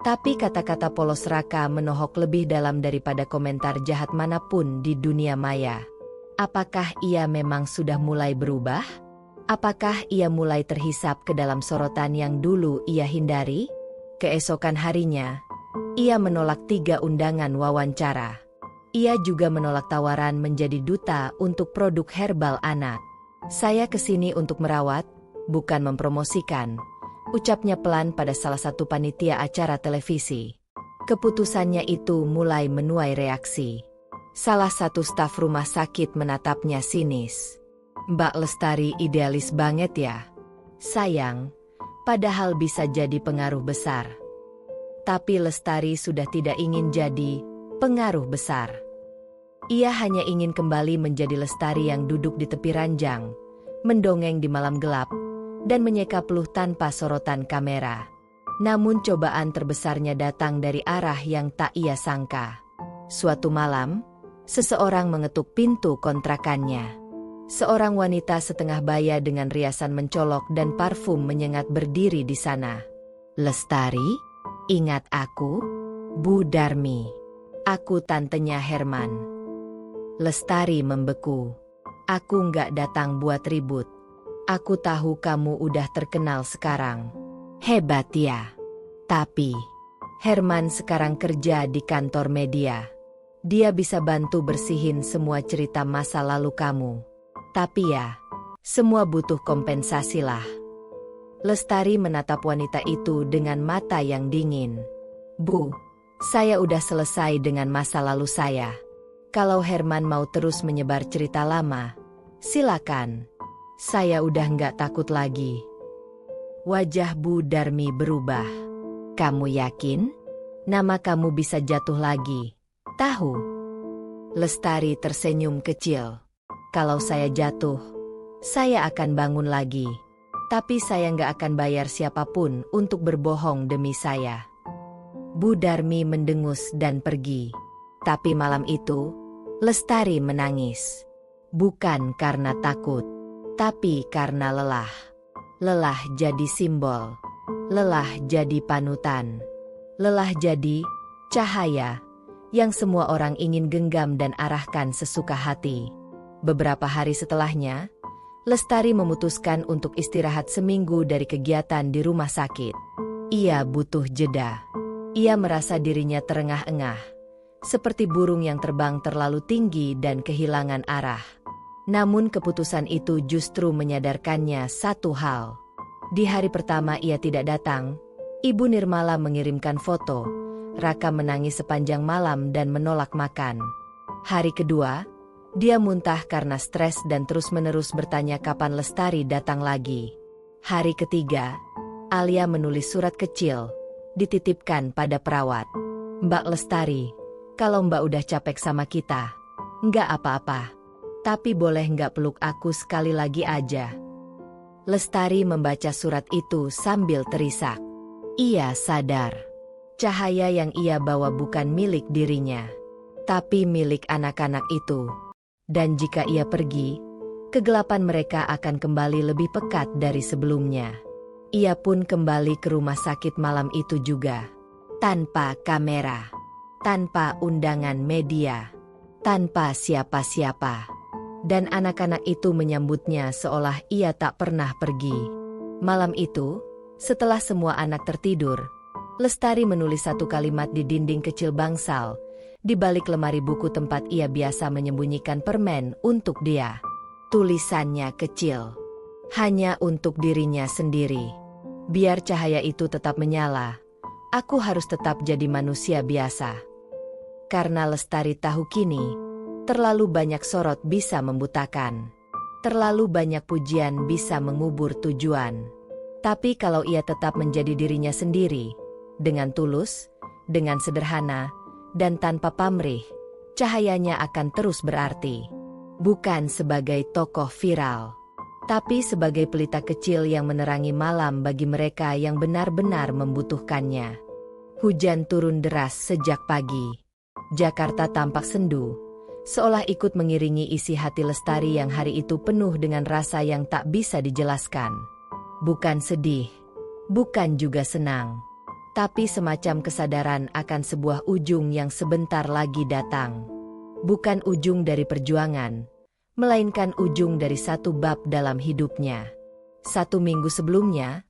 Tapi kata-kata polos Raka menohok lebih dalam daripada komentar jahat manapun di dunia maya. Apakah ia memang sudah mulai berubah? Apakah ia mulai terhisap ke dalam sorotan yang dulu ia hindari? Keesokan harinya, ia menolak 3 undangan wawancara. Ia juga menolak tawaran menjadi duta untuk produk herbal anak. Saya kesini untuk merawat, bukan mempromosikan, ucapnya pelan pada salah satu panitia acara televisi. Keputusannya itu mulai menuai reaksi. Salah satu staf rumah sakit menatapnya sinis. Mbak Lestari idealis banget ya. Sayang, padahal bisa jadi pengaruh besar. Tapi Lestari sudah tidak ingin jadi pengaruh besar. Ia hanya ingin kembali menjadi Lestari yang duduk di tepi ranjang, mendongeng di malam gelap, dan menyeka peluh tanpa sorotan kamera. Namun cobaan terbesarnya datang dari arah yang tak ia sangka. Suatu malam, seseorang mengetuk pintu kontrakannya. Seorang wanita setengah baya dengan riasan mencolok dan parfum menyengat berdiri di sana. Lestari, ingat aku? Bu Darmi. Aku tantenya Herman. Lestari membeku. Aku nggak datang buat ribut. Aku tahu kamu udah terkenal sekarang. Hebat ya. Tapi, Herman sekarang kerja di kantor media. Dia bisa bantu bersihin semua cerita masa lalu kamu. Tapi ya, semua butuh kompensasi lah. Lestari menatap wanita itu dengan mata yang dingin. Bu, saya udah selesai dengan masa lalu saya. Kalau Herman mau terus menyebar cerita lama, silakan. Saya udah nggak takut lagi. Wajah Bu Darmi berubah. Kamu yakin? Nama kamu bisa jatuh lagi. Tahu? Lestari tersenyum kecil. Kalau saya jatuh, saya akan bangun lagi. Tapi saya nggak akan bayar siapapun untuk berbohong demi saya. Bu Darmi mendengus dan pergi. Tapi malam itu, Lestari menangis. Bukan karena takut, tapi karena lelah. Lelah jadi simbol. Lelah jadi panutan. Lelah jadi cahaya yang semua orang ingin genggam dan arahkan sesuka hati. Beberapa hari setelahnya, Lestari memutuskan untuk istirahat seminggu dari kegiatan di rumah sakit. Ia butuh jeda. Ia merasa dirinya terengah-engah, seperti burung yang terbang terlalu tinggi dan kehilangan arah. Namun keputusan itu justru menyadarkannya satu hal. Di hari pertama ia tidak datang, Ibu Nirmala mengirimkan foto. Raka menangis sepanjang malam dan menolak makan. Hari kedua, dia muntah karena stres dan terus-menerus bertanya kapan Lestari datang lagi. Hari ketiga, Alia menulis surat kecil, dititipkan pada perawat. Mbak Lestari, kalau Mbak udah capek sama kita, nggak apa-apa. Tapi boleh nggak peluk aku sekali lagi aja? Lestari membaca surat itu sambil terisak. Ia sadar, cahaya yang ia bawa bukan milik dirinya, tapi milik anak-anak itu. Dan jika ia pergi, kegelapan mereka akan kembali lebih pekat dari sebelumnya. Ia pun kembali ke rumah sakit malam itu juga. Tanpa kamera, tanpa undangan media, tanpa siapa-siapa. Dan anak-anak itu menyambutnya seolah ia tak pernah pergi. Malam itu, setelah semua anak tertidur, Lestari menulis satu kalimat di dinding kecil bangsal, di balik lemari buku tempat ia biasa menyembunyikan permen untuk dia. Tulisannya kecil, hanya untuk dirinya sendiri. Biar cahaya itu tetap menyala, aku harus tetap jadi manusia biasa. Karena Lestari tahu kini, terlalu banyak sorot bisa membutakan. Terlalu banyak pujian bisa mengubur tujuan. Tapi kalau ia tetap menjadi dirinya sendiri, dengan tulus, dengan sederhana, dan tanpa pamrih, cahayanya akan terus berarti. Bukan sebagai tokoh viral, tapi sebagai pelita kecil yang menerangi malam bagi mereka yang benar-benar membutuhkannya. Hujan turun deras sejak pagi. Jakarta tampak sendu, seolah ikut mengiringi isi hati Lestari yang hari itu penuh dengan rasa yang tak bisa dijelaskan. Bukan sedih, bukan juga senang, tapi semacam kesadaran akan sebuah ujung yang sebentar lagi datang. Bukan ujung dari perjuangan, melainkan ujung dari satu bab dalam hidupnya. 1 minggu sebelumnya,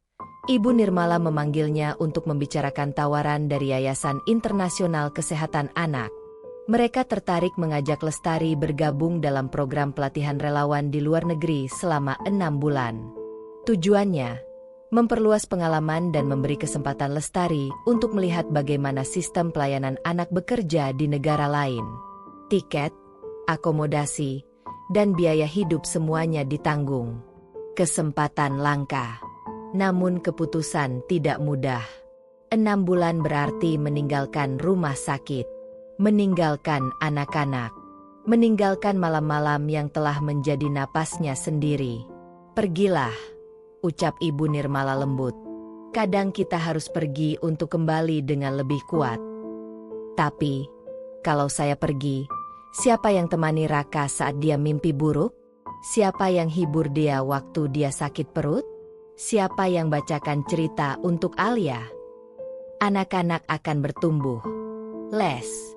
Ibu Nirmala memanggilnya untuk membicarakan tawaran dari Yayasan Internasional Kesehatan Anak. Mereka tertarik mengajak Lestari bergabung dalam program pelatihan relawan di luar negeri selama 6 bulan. Tujuannya, memperluas pengalaman dan memberi kesempatan Lestari untuk melihat bagaimana sistem pelayanan anak bekerja di negara lain. Tiket, akomodasi, dan biaya hidup semuanya ditanggung. Kesempatan langka, namun keputusan tidak mudah. 6 bulan berarti meninggalkan rumah sakit. Meninggalkan anak-anak, meninggalkan malam-malam yang telah menjadi napasnya sendiri. Pergilah, ucap Ibu Nirmala lembut. Kadang kita harus pergi untuk kembali dengan lebih kuat. Tapi, kalau saya pergi, siapa yang temani Raka saat dia mimpi buruk? Siapa yang hibur dia waktu dia sakit perut? Siapa yang bacakan cerita untuk Alia? Anak-anak akan bertumbuh. Les.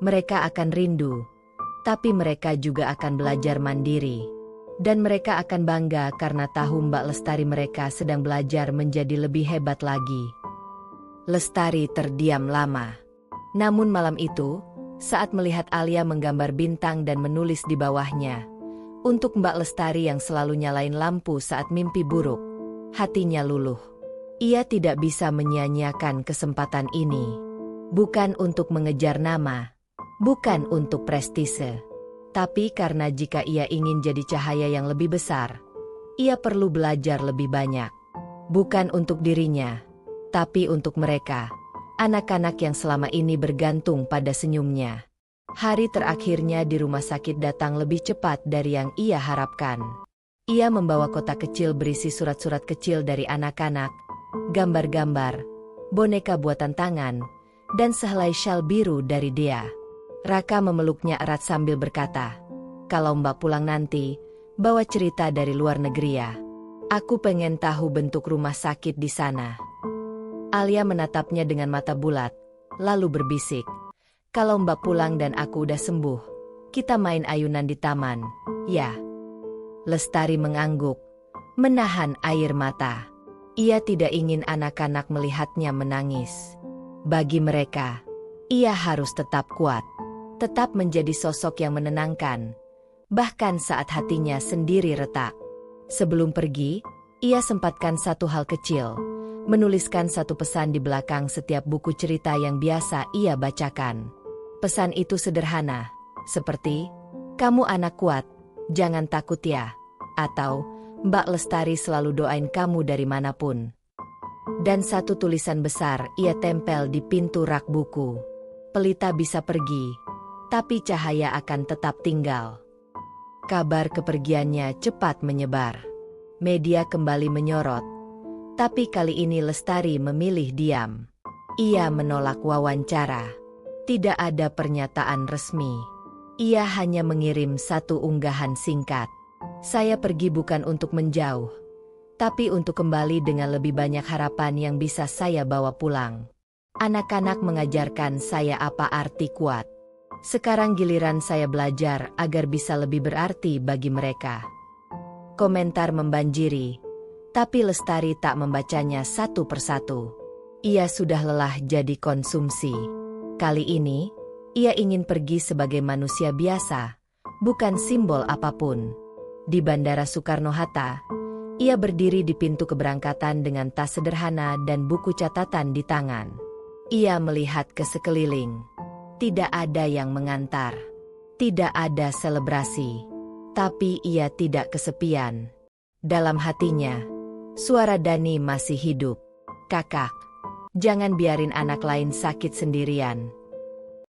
Mereka akan rindu, tapi mereka juga akan belajar mandiri. Dan mereka akan bangga karena tahu Mbak Lestari mereka sedang belajar menjadi lebih hebat lagi. Lestari terdiam lama. Namun malam itu, saat melihat Alia menggambar bintang dan menulis di bawahnya, untuk Mbak Lestari yang selalu nyalain lampu saat mimpi buruk, hatinya luluh. Ia tidak bisa menyia-nyiakan kesempatan ini. Bukan untuk mengejar nama, bukan untuk prestise, tapi karena jika ia ingin jadi cahaya yang lebih besar, ia perlu belajar lebih banyak. Bukan untuk dirinya, tapi untuk mereka, anak-anak yang selama ini bergantung pada senyumnya. Hari terakhirnya di rumah sakit datang lebih cepat dari yang ia harapkan. Ia membawa kotak kecil berisi surat-surat kecil dari anak-anak, gambar-gambar, boneka buatan tangan, dan sehelai syal biru dari Dea. Raka memeluknya erat sambil berkata, "Kalau Mbak pulang nanti, bawa cerita dari luar negeri ya. Aku pengen tahu bentuk rumah sakit di sana." Alia menatapnya dengan mata bulat, lalu berbisik, "Kalau Mbak pulang dan aku udah sembuh, kita main ayunan di taman, ya?" Lestari mengangguk, menahan air mata. Ia tidak ingin anak-anak melihatnya menangis. Bagi mereka, ia harus tetap kuat. Tetap menjadi sosok yang menenangkan, bahkan saat hatinya sendiri retak. Sebelum pergi, ia sempatkan satu hal kecil, menuliskan satu pesan di belakang setiap buku cerita yang biasa ia bacakan. Pesan itu sederhana, seperti, "Kamu anak kuat, jangan takut ya," atau, "Mbak Lestari selalu doain kamu dari manapun." Dan satu tulisan besar ia tempel di pintu rak buku. Pelita bisa pergi, tapi cahaya akan tetap tinggal. Kabar kepergiannya cepat menyebar. Media kembali menyorot, tapi kali ini Lestari memilih diam. Ia menolak wawancara. Tidak ada pernyataan resmi. Ia hanya mengirim satu unggahan singkat. Saya pergi bukan untuk menjauh, tapi untuk kembali dengan lebih banyak harapan yang bisa saya bawa pulang. Anak-anak mengajarkan saya apa arti kuat. Sekarang giliran saya belajar agar bisa lebih berarti bagi mereka. Komentar membanjiri, tapi Lestari tak membacanya satu persatu. Ia sudah lelah jadi konsumsi. Kali ini, ia ingin pergi sebagai manusia biasa, bukan simbol apapun. Di Bandara Soekarno-Hatta, ia berdiri di pintu keberangkatan dengan tas sederhana dan buku catatan di tangan. Ia melihat ke sekeliling. Tidak ada yang mengantar. Tidak ada selebrasi. Tapi ia tidak kesepian. Dalam hatinya, suara Dani masih hidup. Kakak, jangan biarin anak lain sakit sendirian.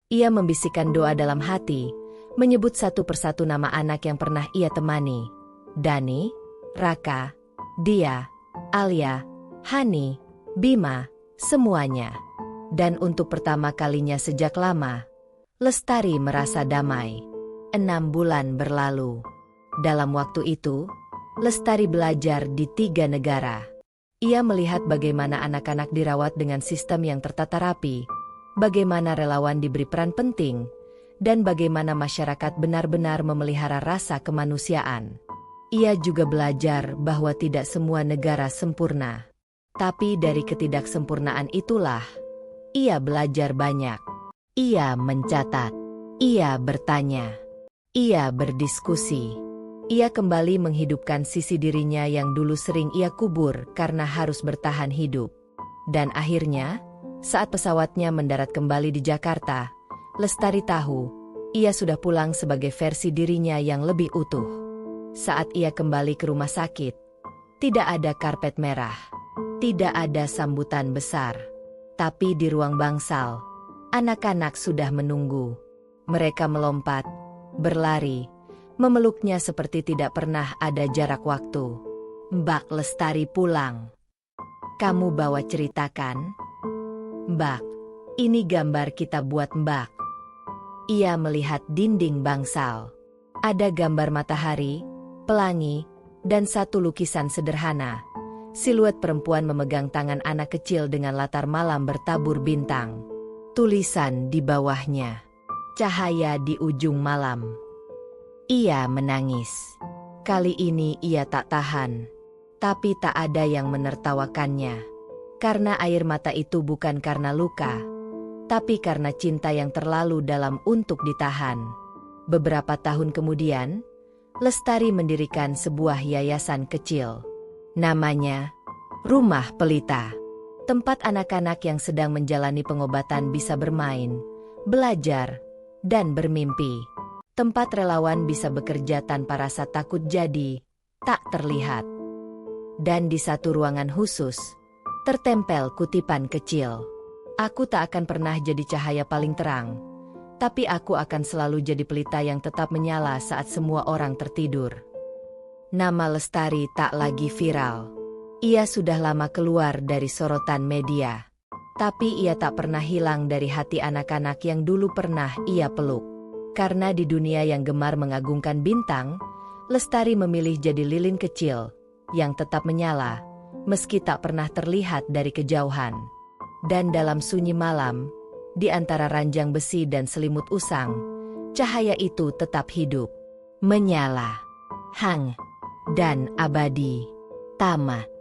Ia membisikkan doa dalam hati, menyebut satu persatu nama anak yang pernah ia temani. Dani, Raka, Dia, Alia, Hani, Bima, semuanya. Dan untuk pertama kalinya sejak lama, Lestari merasa damai. 6 bulan berlalu. Dalam waktu itu, Lestari belajar di 3 negara. Ia melihat bagaimana anak-anak dirawat dengan sistem yang tertata rapi, bagaimana relawan diberi peran penting, dan bagaimana masyarakat benar-benar memelihara rasa kemanusiaan. Ia juga belajar bahwa tidak semua negara sempurna. Tapi dari ketidaksempurnaan itulah, ia belajar banyak. Ia mencatat. Ia bertanya. Ia berdiskusi. Ia kembali menghidupkan sisi dirinya yang dulu sering ia kubur karena harus bertahan hidup. Dan akhirnya, saat pesawatnya mendarat kembali di Jakarta, Lestari tahu, ia sudah pulang sebagai versi dirinya yang lebih utuh. Saat ia kembali ke rumah sakit, tidak ada karpet merah, tidak ada sambutan besar. Tapi di ruang bangsal, anak-anak sudah menunggu. Mereka melompat, berlari, memeluknya seperti tidak pernah ada jarak waktu. Mbak Lestari pulang. Kamu bawa cerita kan? Mbak, ini gambar kita buat Mbak. Ia melihat dinding bangsal. Ada gambar matahari, pelangi, dan satu lukisan sederhana. Siluet perempuan memegang tangan anak kecil dengan latar malam bertabur bintang. Tulisan di bawahnya. Cahaya di ujung malam. Ia menangis. Kali ini ia tak tahan. Tapi tak ada yang menertawakannya. Karena air mata itu bukan karena luka, tapi karena cinta yang terlalu dalam untuk ditahan. Beberapa tahun kemudian, Lestari mendirikan sebuah yayasan kecil. Namanya Rumah Pelita. Tempat anak-anak yang sedang menjalani pengobatan bisa bermain, belajar, dan bermimpi. Tempat relawan bisa bekerja tanpa rasa takut jadi tak terlihat. Dan di satu ruangan khusus, tertempel kutipan kecil. Aku tak akan pernah jadi cahaya paling terang, tapi aku akan selalu jadi pelita yang tetap menyala saat semua orang tertidur. Nama Lestari tak lagi viral. Ia sudah lama keluar dari sorotan media. Tapi ia tak pernah hilang dari hati anak-anak yang dulu pernah ia peluk. Karena di dunia yang gemar mengagungkan bintang, Lestari memilih jadi lilin kecil, yang tetap menyala, meski tak pernah terlihat dari kejauhan. Dan dalam sunyi malam, di antara ranjang besi dan selimut usang, cahaya itu tetap hidup, menyala, hangat, dan abadi. Tamat.